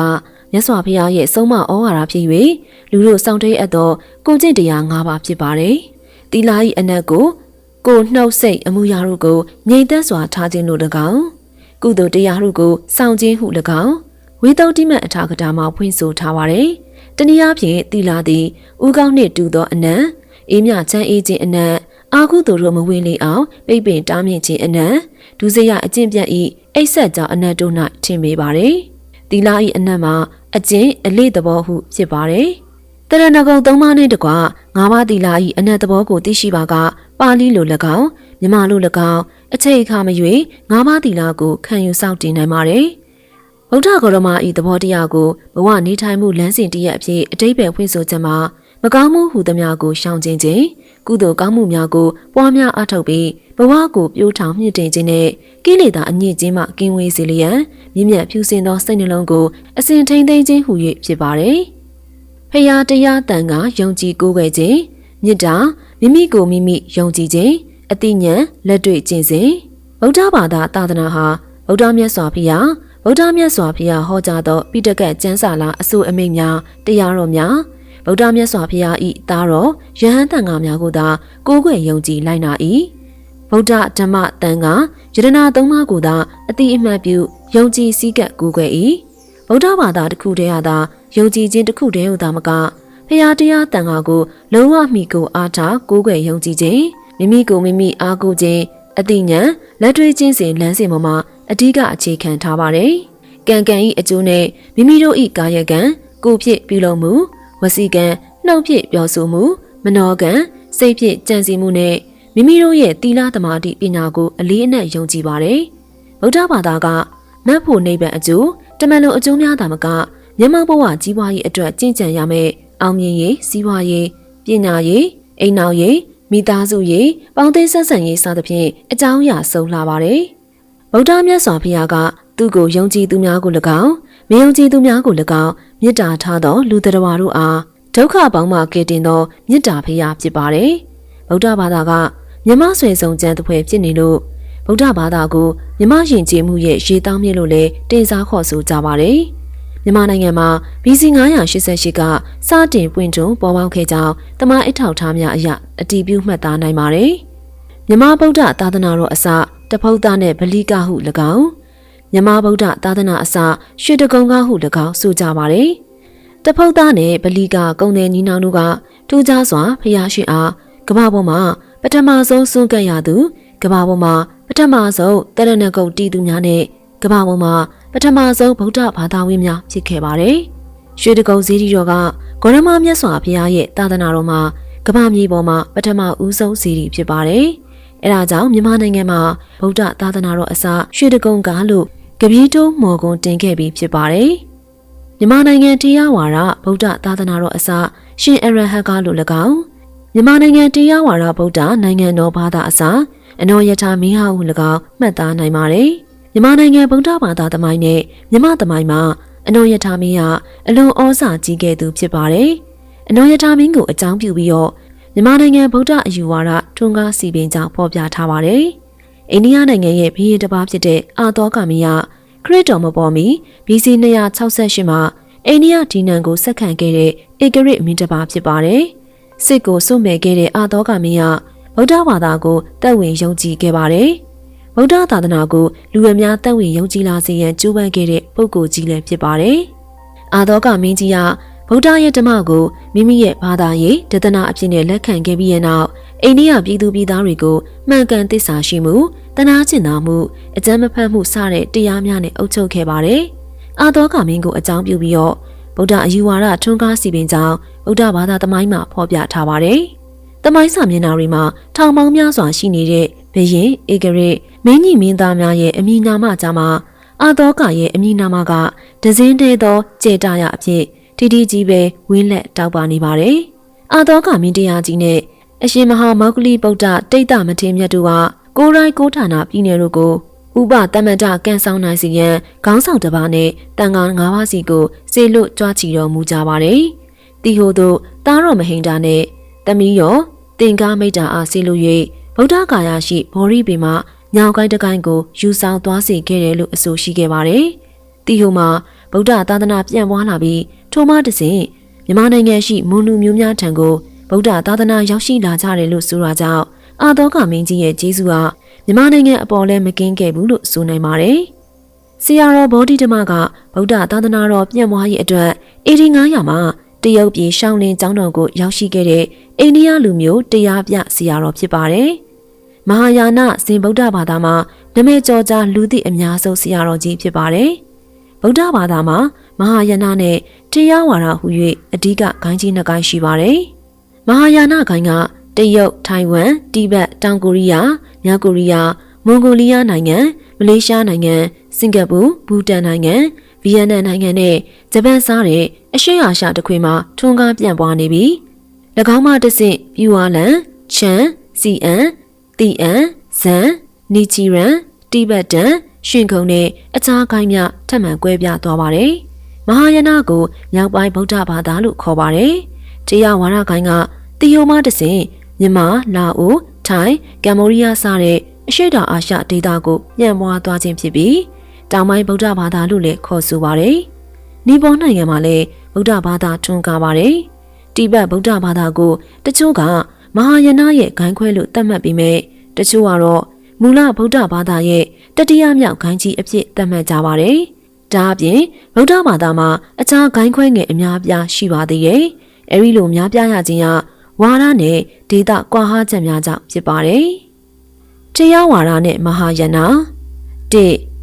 မြတ်စွာဘုရားရဲ့ဆုံးမဩဝါဒဖြစ်၍လူတို့စောင့်တည်းအပ်သောကိုကျင့်တရား၅ပါးဖြစ်ပါတယ်။သီလ၏အနက်ကိုနှုတ်စိတ်အမှုရာတို့ကိုငြိမ်သက်စွာထားခြင်းလို့၎င်းကုသိုလ်တရားတို့ကိုစောင့်ခြင်းဟု၎င်းဝိသုဒ္ဓိမအထာကတာမှာဖွင့်ဆိုထားပါတယ်။တနည်းအားဖြင့်သီလသည်ဥကောင်းနှင့်တူသောအနံ့အေးမြချမ်းအေးခြင်းအနံ့အာဟုသူတို့မဝင်လေအောင်ပိတ်ပင်တားမြစ်ခြင်းအနံ့ဒုစရအကျင့်ပြတ်ဤအိတ်ဆက်ကြောင့်အနံ့တို့၌ထင်ပေပါတယ်။သီလ၏အနံ့မှာအကျင့်အလေသဘောဟုဖြစ်ပါတယ်။တရဏဂုံ၃ပါးနှင့်တကွ၅ပါးသီလ၏အနံ့သဘောကိုသိရှိပါကပါဠိလို၎င်းမြန်မာလို၎င်းအချိန်အခါမရွေ၅ပါးသီလကိုခံယူစောင့်တည်နိုင်ပါတယ်။ဗုဒ္ဓဂေါရမ၏သဘောတရားကိုဘဝနေထိုင်မှုလမ်းစဉ်တည်းရဲ့အဖြစ်အတိပ္ပယ်ဖွင့်ဆိုချက်မှာမကောင်းမှုဟူသည်များကိုရှောင်ကျဉ်ခြင်းကုသိုလ်ကောင်းမှုများကိုပွားများအားထုတ်ပြီးဘဝကိုပြိုးထောင်မြင့်တင်ခြင်းနဲ့ကိလေသာအညစ်အကြေးမှကင်းဝေးစေလျက်မြင့်မြတ်ဖြူစင်သောစိတ်နှလုံးကိုအစဉ်ထိန်းသိမ်းခြင်းဟူ၍ဖြစ်ပါတယ်။ဖရာတရားတန်ခါယုံကြည်ကိုးကွယ်ခြင်းမေတ္တာမိမိကိုမိမိယုံကြည်ခြင်းအတိညာလက်တွေ့ကျင့်စဉ်ဗုဒ္ဓဘာသာသာသနာဟာဗုဒ္ဓမြတ်စွာဘုရားဟောကြားသောပိဋကတ်ကျမ်းစာလားအဆိုအမိန့်များတရားတော်များဗုဒ္ဓမြတ်စွာဘုရား၏သားတော်ယဟန်တန်ဃာများကိုသာကိုးကွယ်ယုံကြည်လိုက်နာ၏ဗုဒ္ဓဓမ္မတန်ဃာယတနာသုံးပါးကိုသာအတိအမှတ်ပြုယုံကြည်စည်းကပ်ကိုးကွယ်၏ဗုဒ္ဓဘာသာတစ်ခုတည်းဟာသာယုံကြည်ခြင်းတစ်ခုတည်းဟုသာမကဘုရားတရားတန်ဃာကိုလုံးဝမိကိုအားထားကိုးကွယ်ယုံကြည်ခြင်းမိမိကိုမိမိအားကိုးခြင်းအတိညာလက်တွေ့ချင်းစဉ်လမ်းစဉ်ပေါ်မှာအဓိကအခြေခံထားပါတယ်။ကံကံ၏အကျိုးနဲ့မိမိတို့၏ကာယကံကိုယ်ဖြစ်ပြုလုပ်မှုဝစီကံနှုတ်ဖြစ်ပြောဆိုမှုမနောကံစိတ်ဖြစ်ကြံစည်မှုနဲ့မိမိတို့ရဲ့သီလသမာဓိပညာကိုအလေးအနက်ယုံကြည်ပါတယ်။ဗုဒ္ဓဘာသာကမတ်ဖို့နိဗ္ဗာန်အကျိုးတမန်တော်အကျိုးများသာမကမြတ်မောဘဝကြီးပွားရေးအတွက်ကြင်ကြံရမယ်အောင်မြင်ရေးစီးပွားရေးပညာရေးအိမ်နောက်ရေးမိသားစုရေးပေါင်းသင်းဆက်ဆံရေးစသဖြင့်အကြောင်းအရာစုံလာပါတယ်။ဗုဒ္ဓမြတ်စွာဘုရားကသူ့ကိုယုံကြည်သူများကို၎င်းမယုံကြည်သူများကို၎င်းမေတ္တာထားသောလူသတ္တဝါတို့အားဒုက္ခပေါင်းမှကယ်တင်သောမေတ္တာဘုရားဖြစ်ပါတယ်။ဗုဒ္ဓဘာသာကမြမဆွေဆုံးကျမ်းတစ်ဖွဲဖြစ်နေလို့ဗုဒ္ဓဘာသာကိုမြမယဉ်ကျေးမှုရဲ့ရေတောင်းမြစ်လို့လည်းတင်စားခေါ်ဆိုကြပါတယ်။မြန်မာနိုင်ငံမှာ BC 988ကစတင်ပွင့်တွန်းပေါ်ပေါက်ခဲ့ကြောင်းတမန်အထောက်ထားများအရအတည်ပြုမှတ်သားနိုင်ပါတယ်။မြမဗုဒ္ဓသာသနာတော်အစတဖုဒ္ဓနဲ့ဗလိကဟု၎င်းမြမဗုဒ္ဓသာသနာအစရွှေတကုံကဟု၎င်းဆိုကြပါတယ်။တဖုဒ္ဓနဲ့ဗလိကကုံတဲ့ညီနောင်တို့ကထူးခြားစွာဖျားရှင်အားကမ္ဘာပေါ်မှာပထမဆုံးစွန့်ကပ်ရသူကမ္ဘာပေါ်မှာပထမဆုံးတရဏဂုတ်တီးသူများနဲ့ကမ္ဘာပေါ်မှာပထမဆုံးဗုဒ္ဓဘာသာဝင်များဖြစ်ခဲ့ပါတယ်။ရွှေတကုံဇီဒီတော်ကဂေါရမမြတ်စွာဘုရားရဲ့သာသနာတော်မှာကမ္ဘာမြေပေါ်မှာပထမဦးဆုံးဇီဒီဖြစ်ပါတယ်။အဲဒါကြောင့်မြန်မာနိုင်ငံမှာဗုဒ္ဓသာသနာတော်အစရွှေတကုံကလို့ကပီးတိုးမော်ကွန်တင်ခဲ့ပြီးဖြစ်ပါတယ်။မြန်မာနိုင်ငံတရားဝါဒဗုဒ္ဓသာသနာတော်အစရှင်အရဟတ်ကလို့၎င်းမြန်မာနိုင်ငံတရားဝါဒဗုဒ္ဓနိုင်ငံတော်ဘာသာအစအနောယထာမင်းဟဟု၎င်းမှတ်သားနိုင်ပါတယ်။မြန်မာနိုင်ငံဗုဒ္ဓဘာသာသမိုင်းနဲ့မြန်မာသမိုင်းမှာအနောယထာမင်းဟာအလွန်ဩဇာကြီးခဲ့သူဖြစ်ပါတယ်။အနောယထာမင်းကိုအကြောင်းပြုပြီးတော့မြန်မာနိုင်ငံဗုဒ္ဓအယူဝါဒထွန်းကားစီပင်ကြောင့်ဖော်ပြထားပါတယ်။အိန္ဒိယနိုင်ငံရဲ့ဘုရင်တစ်ပါးဖြစ်တဲ့အာသောကမင်းကခရစ်တော်မပေါ်မီ BC 268မှာအိန္ဒိယဒီနန်ကိုဆက်ခံခဲ့တဲ့ဧကရစ်မင်းတစ်ပါးဖြစ်ပါတယ်။စစ်ကိုစွန့်မဲ့ခဲ့တဲ့အာသောကမင်းကဗုဒ္ဓဘာသာကိုတက်ဝင်ယုံကြည်ခဲ့ပါတယ်။ဗုဒ္ဓသာသနာကိုလူအများတက်ဝင်ယုံကြည်လာစေရန်ကြိုးပမ်းခဲ့တဲ့ပုဂ္ဂိုလ်ကြီးလည်းဖြစ်ပါတယ်။အာသောကမင်းကြီးကဗုဒ္ဓရဲ့ဓမ္မကိုမိမိရဲ့ဘာသာရေးဒေသနာအဖြစ်နဲ့လက်ခံခဲ့ပြီးတဲ့နောက်အိန္ဒိယပြည်သူပြည်သားတွေကိုမှန်ကန်သစ္စာရှိမှုတနာကျင်နာမှုအကြမ်းမဖက်မှုစတဲ့တရားများနဲ့အုပ်ချုပ်ခဲ့ပါတယ်။အာသောကမင်းကိုအကြောင်းပြုပြီးတော့ဗုဒ္ဓအယူဝါဒထွန်းကားစီပင်ကြောင့်ဗုဒ္ဓဘာသာသမိုင်းမှာဖော်ပြထားပါတယ်။သမိုင်းစာမျက်နှာတွေမှာထောင်ပေါင်းများစွာရှိနေတဲ့ဘုရင်ဧကရစ်မင်းကြီးမင်းသားများရဲ့အမည်နာမကြားမှာ အာသောကရဲ့အမည်နာမကဒဇင်းတဲသောကျေတာရအဖြစ်တီတီကြီးပဲဝင်းလက်တောက်ပါနေပါတယ်။အာသောကမင်းတရားကြီးနဲ့အရှင်မဟာမောဂလိဗုဒ္ဓတိတ်တမထေရမြတ်တို့ကကိုရိုင်းကိုဌာနပြည်နယ်တို့ကိုဥပတမတကန်ဆောင်နိုင်စီရန်ခေါင်းဆောင်တစ်ပါးနဲ့တန်ခါ9ပါးစီကိုစေလွတ်ကြွားချီတော်မူကြပါတယ်။တီဟိုတို့တားတော်မဟိန္ဒာနဲ့တမီးရောတင်ကားမိတ်တာအားစေလွတ်၍ဗုဒ္ဓဂါယာရှိဘောရီပင်မှညောင်ကိုင်းတကိုင်းကိုယူဆောင်သွားစေခဲ့တယ်လို့အဆိုရှိခဲ့ပါတယ်။တီဟိုမှာဗုဒ္ဓသာသနာပြန့်ပွားလာပြီးထိုမှတစ်စဉ်မြန်မာနိုင်ငံရှိမွန်လူမျိုးများထံကိုဗုဒ္ဓသာသနာရောက်ရှိလာကြတယ်လို့ဆိုတာကြောင့်အာသောကမင်းကြီးရဲ့ကျေးဇူးဟာမြန်မာနိုင်ငံအပေါ်လည်းမကင်းခဲ့ဘူးလို့ဆိုနိုင်ပါတယ်။ဆရာတော်ဗောဓိဓမ္မကဗုဒ္ဓသာသနာတော်ပြန့်ပွားရေးအတွက်8900မှာတရုတ်ပြည်ရှောင်းလင်းကျောင်းတော်ကိုရောက်ရှိခဲ့တဲ့အိန္ဒိယလူမျိုးတရားပြဆရာတော်ဖြစ်ပါတယ်။မဟာယာနဇင်ဗုဒ္ဓဘာသာမှာနာမည်ကျော်ကြားလူသိအများဆုံးဆရာတော်ကြီးဖြစ်ပါတယ်။ဗုဒ္ဓဘာသာမှာမဟာယာနနဲ့တရားဝါဒဟူ၍အဓိကဂိုင်းကြီးနှစ်ဂိုင်းရှိပါတယ်။မဟာယာနဂိုင်းကတရုတ်၊ထိုင်ဝမ်၊တိဘက်၊တောင်ကိုရီးယား၊မြောက်ကိုရီးယား၊မွန်ဂိုလီးယားနိုင်ငံ၊မလေးရှားနိုင်ငံ၊စင်ကာပူ၊ဘူတန်နိုင်ငံ၊ဗီယက်နမ်နိုင်ငံနဲ့ဂျပန်စားတဲ့အရှေ့အာရှတစ်ခွင်မှာထွန်းကားပြန့်ပွားနေပြီး၎င်းမှတစ်ဆင့်ပြူဝါလန်၊ချန်၊စီအန်၊တီအန်၊ဇန်၊နီချီရန်၊တိဘက်တန်၊ရှင်ခုံနဲ့အခြားဂိုင်းများထပ်မံကွဲပြားသွားပါတယ်။မဟာယာနကိုမြောက်ပိုင်းဗုဒ္ဓဘာသာလို့ခေါ်ပါတယ်။တရားဝါဒဂိုင်းကတီဟိုမှတစ်ဆင့်မြန်မာ၊လာအို၊ထိုင်း၊ကမ္ဘောဒီးယားစတဲ့အရှေ့တောင်အာရှဒေသကိုပြန့်ပွားသွားခြင်းဖြစ်ပြီးတောင်ပိုင်းဗုဒ္ဓဘာသာလို့လည်းခေါ်ဆိုပါတယ်။နီပေါနိုင်ငံမှာလည်းဗုဒ္ဓဘာသာထွန်းကားပါတယ်။တိဘက်ဗုဒ္ဓဘာသာကိုတချို့ကမဟာယာနရဲ့ဂိုင်းခွဲလို့သတ်မှတ်ပြီးမြဲတချို့ကတော့မူလဗုဒ္ဓဘာသာရဲ့တတိယမြောက်ဂိုင်းကြီးအဖြစ်သတ်မှတ်ကြပါတယ်။ဒါအပြင်ဗုဒ္ဓဘာသာမှာအခြားဂိုင်းခွဲငယ်အများအပြားရှိပါသေးတယ်။အဲဒီလိုများပြားရခြင်းကဝါဒနဲ့ဒေသကွာဟချက်များကြောင့်ဖြစ်ပါတယ်။တရားဝါဒနဲ့မဟာယာန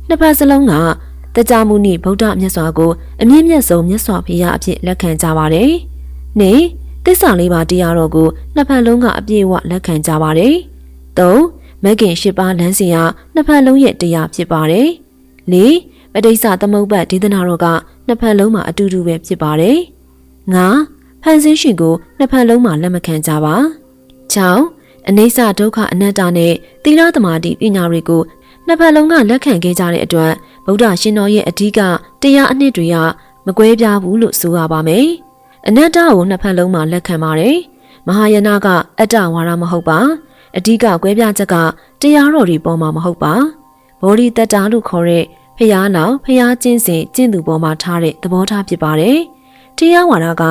နှစ်ဖက်စလုံးကတကြမုနိဗုဒ္ဓမြတ်စွာကိုအမြင့်မြတ်ဆုံးမြတ်စွာဘုရားအဖြစ်လက်ခံကြပါတယ်။သစ္စာလေးပါးတရားတော်ကိုနှစ်ဖက်လုံးကအပြည့်အဝလက်ခံကြပါတယ်။မဂ္ဂင်၈ပါးလမ်းစဉ်ဟာနှစ်ဖက်လုံးရဲ့တရားဖြစ်ပါတယ်။ပဋိစ္စသမုပ္ပါဒေသနာတော်ကနှစ်ဖက်လုံးမှာအတူတူပဲဖြစ်ပါတယ်။ဖန်ဆင်းရှင်ကိုနှစ်ဖက်လုံးမှာလက်မခံကြပါ။အနိစ္စဒုက္ခအနတ္တနဲ့သီလသမာဓိပညာတွေကိုနှစ်ဖက်လုံးကလက်ခံခဲ့ကြတဲ့အတွက်ဗုဒ္ဓရှင်တော်ရဲ့အဓိကတရားအနှစ်တွေကမကွဲပြားဘူးလို့ဆိုရပါမယ်။အနတ္တကိုနှစ်ဖက်လုံးမှာလက်ခံပါတယ်။မဟာယာနကအတ္တဝါဒမဟုတ်ပါ။အဓိကကွဲပြားချက်ကတရားတော်တွေပေါ်မှာမဟုတ်ပါ။ဘောဓိတတ္တလို့ခေါ်တဲ့ဖရာလောင်ဖရာကျင့်စဉ်ကျင့်သူပေါ်မှာထားတဲ့သဘောထားဖြစ်ပါတယ်။တရားဝါဒက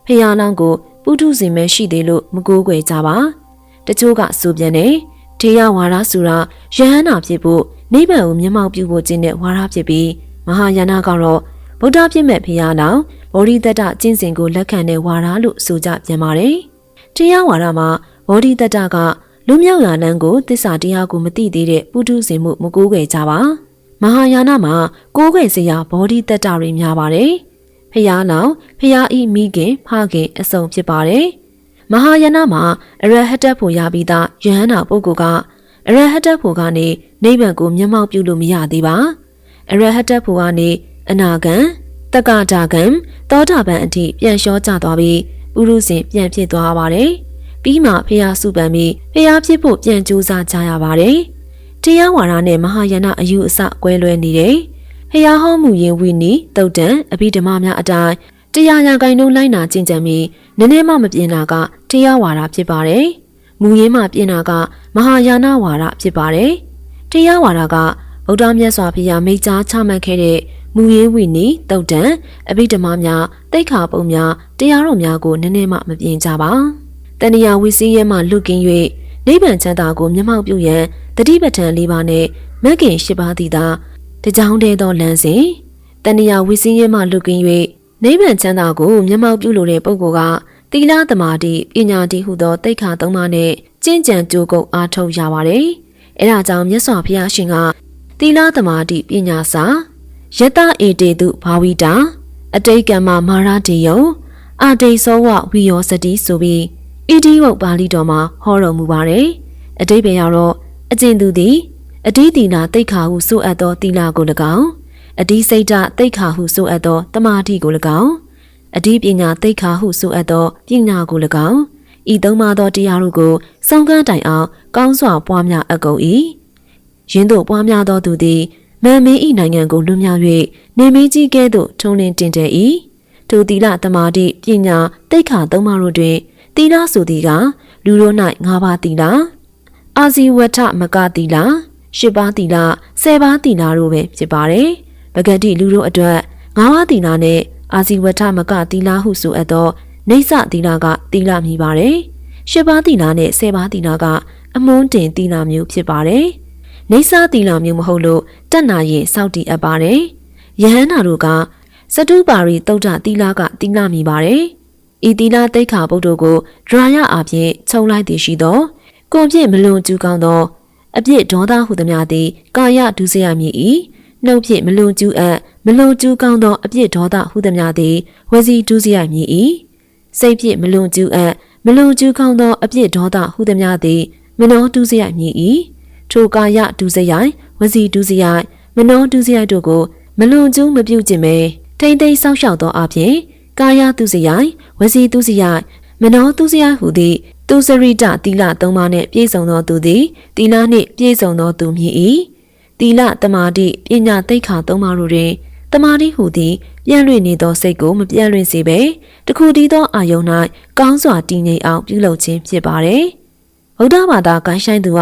ဖရာလောင်ကိုပုထုဇဉ်ပဲရှိသေးလို့မကိုးကွယ်ကြပါ။တချို့ကဆိုပြန်တယ်တရားဝါဒဆိုတာယဟန္တာဖြစ်ဖို့နိဗ္ဗာန်ကိုမျက်မှောက်ပြုဖို့ကျင့်တဲ့ဝါဒဖြစ်ပြီးမဟာယာနကတော့ဗုဒ္ဓဖြစ်မဲ့ဖရာလောင်ဘောဓိတတ္တကျင့်စဉ်ကိုလက်ခံတဲ့ဝါဒလို့ဆိုကြပြန်ပါတယ်။တရားဝါဒမှာဘောဓိတတ္တကလူမြောက်ရာလမ်းကိုသစ္စာတရားကိုမသိသေးတဲ့ပုထုဇဉ်မှုမကိုးကွယ်ကြပါမဟာယာနမှာကိုးကွယ်စရာဘောဓိတတ္တတွေများပါတယ်ဖျားလောင်ဖျားဤမိခင်ဖခင်အစုံဖြစ်ပါတယ်မဟာယာနမှာအရဟတဖို့ရပြီးသားယဟန္တာပုဂ္ဂိုလ်ကအရဟတဖို့ကနေနိဗ္ဗာန်ကိုမျက်မှောက်ပြုလို့မရသေးပါအရဟတဖို့ကနေအနာဂံတက္ကတာဂံသောတာပန်အထိပြန်လျှောကျသွားပြီးပုရုဇဉ်ပြန်ဖြစ်သွားပါတယ်ပြီးမှဖျားစုပန်ပြီးဖျားဖြစ်ဖို့ပြန်ကြိုးစားကြရပါတယ်တရားဝါဒနဲ့မဟာယာနအယူအဆကွဲလွဲနေတယ်ဖျားဟောမှုရင်ဝိနည်းတုတ်တန်အဘိဓမ္မာများအတိုင်းတရားရာဂိုင်လုံးလိုက်နာကျင့်ကြံပြီးနည်းနည်းမှမပြင်းတာကတရားဝါဒဖြစ်ပါတယ်မူရင်းမှပြင်းတာကမဟာယာနဝါဒဖြစ်ပါတယ်တရားဝါဒကဗုဒ္ဓမြတ်စွာဘုရားမိန့်ကြားချမှတ်ခဲ့တဲ့မူရင်းဝိနည်းတုတ်တန်အဘိဓမ္မာများတိတ်ခါပုံများတရားတော်များကိုနည်းနည်းမှမပြင်းကြပါတဏှာဝိစီးရဲမှလွတ်ကင်း၍နိဗ္ဗာန်ချမ်းသာကိုမျက်မှောက်ပြုရန်တတိပဋ္ဌာန်၄ပါးနဲ့မဂ္ဂင်၈ပါးသည်သာတကြောင်တည်းသောလမ်းစဉ်တဏှာဝိစီးရဲမှလွတ်ကင်း၍နိဗ္ဗာန်ချမ်းသာကိုမျက်မှောက်ပြုလိုတဲ့ပုဂ္ဂိုလ်ကသီလသမာဓိပညာတည်ဟုသောတိတ်ခါ၃ပါးနဲ့ကျင့်ကြံကြိုးကုပ်အားထုတ်ရပါတယ်အဲဒါကြောင့်မြတ်စွာဘုရားရှင်ကသီလသမာဓိပညာစာယတဧတေတုဘာဝိတာအတိတ်ကမ္မမာရတေယအာတိသောဝဝိယောစတိဆိုပြီးဣတိဝုတ်ပါဠိတော်မှာဟောတော်မူပါတယ်အတိပ္ပယ်ကတော့အကျင့်သူသည်အတိသီလတိတ်ခါဟုဆိုအပ်သောသီလကို၎င်း အဓိစိတ်ဓာတ်သိက္ခာဟုဆိုအပ်သောတမာတိကို၎င်းအဓိပညာသိက္ခာဟုဆိုအပ်သောပညာကို၎င်းဤသုံးပါးသောတရားတို့ကိုစောင့်ကန်းတိုင်အောင်ကောင်းစွာပွားများအပ်ကုန်၏ယင်းတို့ပွားများသောသူသည်မန်မင်း၏နိုင်ငံကိုလွတ်မြောက်၍နေမင်းကြီးကဲ့သို့ထုံးလင်းတင်တယ်၏ထိုသီလတမာတိပညာသိက္ခာသုံးပါးတို့တွင်သီလဆိုသည်ကလူတို့၌၅ပါးသီလအာဇီဝထမကသီလ၈ပါးသီလ10ပါးသီလတို့ပဲဖြစ်ပါတယ်ပဂတိလူတို့အတွက်၅ပါးသီလနဲ့အာဇီဝထမကသီလဟုဆိုအပ်သောနေဆသီလကသီလမြည်ပါတယ်၈ပါးသီလနဲ့10ပါးသီလကအမွန်းတင်သီလမျိုးဖြစ်ပါတယ်နေဆသီလမျိုးမဟုတ်လို့တတ်နာရင်စောက်တည်အပ်ပါတယ်ယဟန္တာတို့ကစတုပါရီသုဒ္ဓသီလကသီလမြည်ပါတယ်ဤသီလသိက္ခာပုဒ်တို့ကိုဒရာယအပြင်ခြုံလိုက်သည်ရှိသောကိုဖြင့်မလွန်ကျူးကောင်းသောအပြစ်ဒေါသဟုသမျှသည်ကာယဒုစရိုက်မြည်၏နှုတ်ဖြင့်မလွန်ကျူးအပ်မလွန်ကျူးကောင်းသောအပြစ်ဒေါသဟုသမျှသည်ဝစီဒုစရိုက်မြည်၏စိတ်ဖြင့်မလွန်ကျူးအပ်မလွန်ကျူးကောင်းသောအပြစ်ဒေါသဟုသမျှသည်မနောဒုစရိုက်မြည်၏ထိုကာယဒုစရိုက်ဝစီဒုစရိုက်မနောဒုစရိုက်တို့ကိုမလွန်ကျူးမပြုကျင့်ပဲထိမ့်သိမ်းဆောက်ရှောက်သောအပြင်ကာယဒုစရိုက်ဝစီဒုစရိုက်မနောဒုစရိုက်ဟုသည်သူစရိတသီလ၃ပါးနှင့်ပြည့်စုံသောသူသည်သီလနှင့်ပြည့်စုံသောသူမြည်၏သီလတမာတိပညာသိက္ခာ၃ပါးတို့တွင်တမာတိဟုသည်ပြန့်လွင့်နေသောစိတ်ကိုမပြန့်လွင့်စေဘဲတခုတည်းသောအာယုန်၌ကောင်းစွာတည်ငြိမ်အောင်ပြုလုပ်ခြင်းဖြစ်ပါတယ်ဗုဒ္ဓဘာသာကိုင်းဆိုင်သူက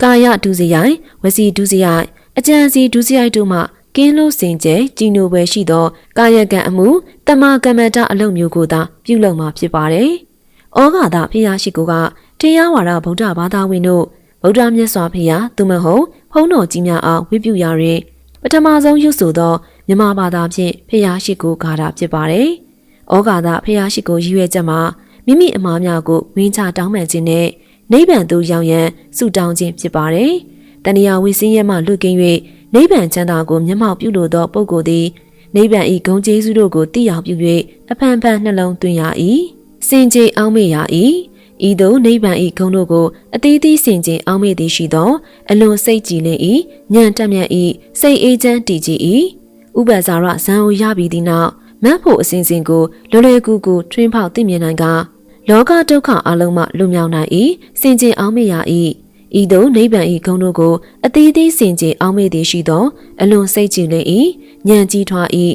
ကာယဒုစရိုက်ဝစီဒုစရိုက်အကြံစီဒုစရိုက်တို့မှကင်းလို့စင်ကြယ်ကြည်ညိုပွဲရှိသောကာယကံအမှုတမကမ္မတအလုပ်မျိုးကိုသာပြုလုပ်မှာဖြစ်ပါတယ်။ဩဃာတဖျားရှိကိုကတရားဝါဒဗုဒ္ဓဘာသာဝင်တို့ဗုဒ္ဓမြတ်စွာဘုရားသူမဟုတ်ဖုံးတော်ကြီးများအားဝိပုရာတွင်ပထမဆုံးရွတ်ဆိုသောမြမဘာသာဖြင့်ဖျားရှိကိုဂါထာဖြစ်ပါတယ်။ဩဃာတဖျားရှိကိုရည်ရွယ်ချက်မှာမိမိအမှားများကိုဝင်းချတောင်းပန်ခြင်းနဲ့နိဗ္ဗာန်သို့ရောက်ရန်ဆုတောင်းခြင်းဖြစ်ပါတယ်။တဏှာဝိစင်းရဲမှလွတ်ကင်း၍နိဗ္ဗာန်ချမ်းသာကိုမျက်မှောက်ပြုလိုသောပုဂ္ဂိုလ်သည်နိဗ္ဗာန်၏ဂုဏ်ကျေးဇူးတို့ကိုသိရောက်ပြု၍အဖန်ဖန်နှလုံးသွင်းရ၏စင်ကြယ်အောင်မေ့ရ၏ဤသို့နိဗ္ဗာန်၏ဂုဏ်တို့ကိုအသီးသီးစင်ကြယ်အောင်မေ့သည်ရှိသောအလွန်စိတ်ကြည်လင်၏ဉာဏ်တက်မြတ်၏စိတ်အေးချမ်းတည်ကြည်၏ဥပ္ပဇာရဇံကိုရပြီးသည့်နောက်မတ်ဖို့အစဉ်စဉ်ကိုလွယ်လွယ်ကူကူထွင်းဖောက်သိမြင်နိုင်ကလောကဒုက္ခအလုံးမှလွတ်မြောက်နိုင်၏စင်ကြယ်အောင်မေ့ရ၏ဤသို့နိဗ္ဗာန်၏ဂုဏ်တို့ကိုအသီးသီးစင်ကြယ်အောင်မေ့သည်ရှိသောအလွန်စိတ်ကြည်လင်၏ဉာဏ်ကြီးထွား၏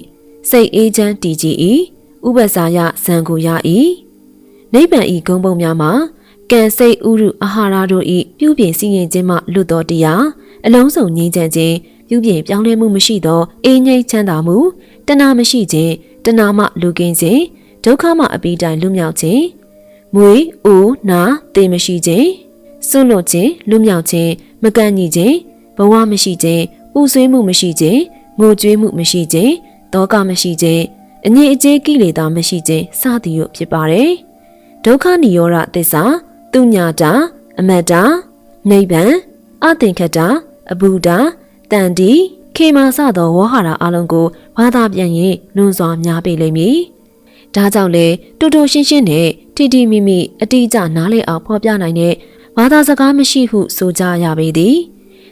စိတ်အေးချမ်းတည်ကြည်၏ဥပ္ပဇာယဇံကိုရ၏နိဗ္ဗာန်၏ဂုဏ်ပုံများမှာကံစိတ်ဥရုအာဟာရတို့၏ပြုပြင်စည်းရင်ခြင်းမှလွတ်သောတရားအလုံးစုံငြိမ်းချမ်းခြင်းပြုပြင်ပြောင်းလဲမှုမရှိသောအေးငြိမ်းချမ်းသာမှုတဏှာမရှိခြင်းတဏှာမှလူကင်းခြင်းဒုက္ခမှအပိတိုင်လွတ်မြောက်ခြင်းမွေးအိုနာတေမရှိခြင်းစွန့်လွတ်ခြင်းလွတ်မြောက်ခြင်းမကန့်ညီခြင်းဘဝမရှိခြင်းပူဆွေးမှုမရှိခြင်းငိုကြွေးမှုမရှိခြင်းဒေါကမရှိခြင်းအငြိအကျေးကိလေသာမရှိခြင်းစသည်တို့ဖြစ်ပါတယ်ဒုက္ခនិရောဓသစ္စာသူညာတာအမတ္တနိဗ္ဗာန်အသင်္ခတအဘုဒ္ဓတန်တိခေမာစသောဝေါဟာရအလုံးကိုဘာသာပြန်ရင်လွန်စွာများပေလိမ့်မည်ဒါကြောင့်လေတူတူရှင်းရှင်းနဲ့ထိထိမိမိအတိအကျနားလည်အောင်ဖော်ပြနိုင်တဲ့ဘာသာစကားမရှိဟုဆိုကြရပေသည်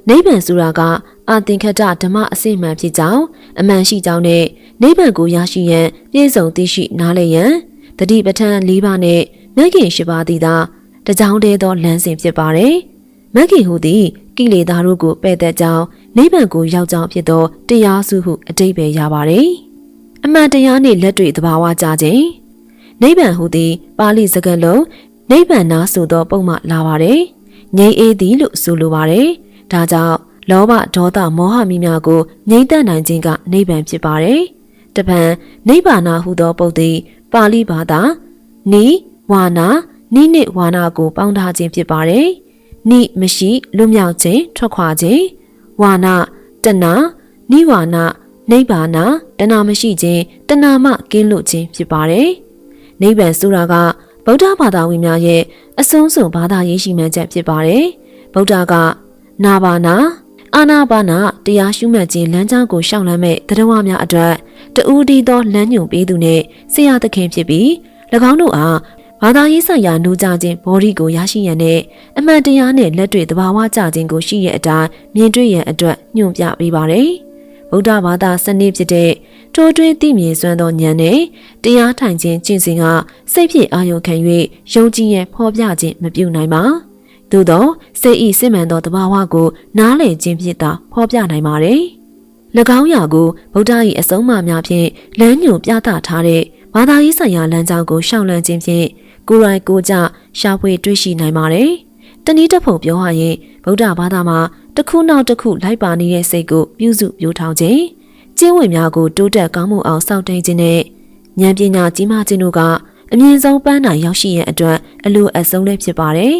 နိဗ္ဗာန်ဆိုတာကအသင်္ခတဓမ္မအစစ်မှန်ဖြစ်ကြောင်းအမှန်ရှိကြောင်းနဲ့နိဗ္ဗာန်ကိုရရှိရန်ပြည့်စုံသိရှိနားလည်ရန်တတိပဋ္ဌာန်၄ပါးနဲ့မဂ်ခင်၈ပါးသည်သာတကြောင်တည်းသောလမ်းစဉ်ဖြစ်ပါတယ်မဂ်ခင်ဟူသည်ကိလေသာတို့ကိုပယ်သက်ကြောင်းနိဗ္ဗာန်ကိုရောက်ကြောင်းဖြစ်သောတရားစုဟုအတိပ္ပယ်ရပါတယ်အမှန်တရားနှင့်လက်တွေ့သဘာဝကြခြင်းနိဗ္ဗာန်ဟူသည်ပါဠိစကားလုံးနိဗ္ဗာန်နာဆိုသောပုံမှလာပါတယ်ငြိမ်းအေးသည်လို့ဆိုလိုပါတယ်ဒါကြောင့်လောဘဒေါသမောဟမိများကိုငြိမ်းသက်နိုင်ခြင်းကနိဗ္ဗာန်ဖြစ်ပါတယ်တပံနိဗ္ဗာန်ဟုသောပုဒ်သည်ပါဠိဘာသာနိဝါနာနိနှင့်ဝါနာကိုပေါင်းထားခြင်းဖြစ်ပါတယ်နိမရှိလွတ်မြောက်ခြင်းထွက်ခွာခြင်းဝါနာတဏနိဝါနာနိဗ္ဗာန်တဏမရှိခြင်းတဏမှကင်းလွတ်ခြင်းဖြစ်ပါတယ်နိဗ္ဗာန်ဆိုတာကဗုဒ္ဓဘာသာဝင်များရဲ့အဆုံးစွန်ဘာသာရေးရှိမှန်းချက်ဖြစ်ပါတယ်ဗုဒ္ဓကနာဘာနာအာနာပါနာတရားရှုမှတ်ခြင်းလမ်းကြောင်းကိုရှောင်လန်းမဲ့တရားဝများအတွက်တူးတီသောလမ်းညွှန်ပေးသူနဲ့ဆရာသခင်ဖြစ်ပြီး၎င်းတို့အားဘာသာရေးဆိုင်ရာနှိုးကြခြင်းဘောဓိကိုရရှိရန်နဲ့အမှန်တရားနဲ့လက်တွေ့သဘာဝကျခြင်းကိုရှိရတဲ့အတိုင်းမြင်တွေ့ရန်အတွက်ညွှန်ပြပေးပါတယ်ဗု ဗုဒ္ဓဘာသာစနစ်ဖြစ်တဲ့ထိုးထွင်းသိမြင်စွမ်းသောဉာဏ်နဲ့တရားထိုင်ခြင်းကျင့်စဉ်ကစိတ်ဖြစ်အာရုံခံ၍ယုံကြည်ရန်ဖော်ပြခြင်းမပြုနိုင်ပါသို့သောစိတ်ဤစစ်မှန်သောတဘာဝကိုနားလည်ခြင်းဖြင့်သာဖော်ပြနိုင်ပါတယ်၎င်းရာကိုဗုဒ္ဓ၏အဆုံးအမများဖြင့်လမ်းညွှန်ပြသထားတဲ့ဘာသာရေးဆိုင်ရာလမ်းကြောင်းကိုရှောင်လန်းခြင်းဖြင့်ကိုယ်တိုင်ကိုယ်ကျရှာဖွေတွေ့ရှိနိုင်ပါတယ်တနည်းတစ်ပုံပြောရရင်ဗုဒ္ဓဘာသာမှာတစ်ခုနောက်တစ်ခုလိုက်ပါနေတဲ့စိတ်ကိုပြုစုပြောထောင်ခြင်းကျင့်ဝတ်များကိုတိုးတက်ကောင်းမွန်အောင်စောင့်တိန်ခြင်းနဲ့ဉာဏ်ပညာကြီးမားခြင်းတို့ကအမြင့်ဆုံးပန်းတိုင်ရောက်ရှိရန်အတွက်အလိုအဆုံးလည်းဖြစ်ပါတယ်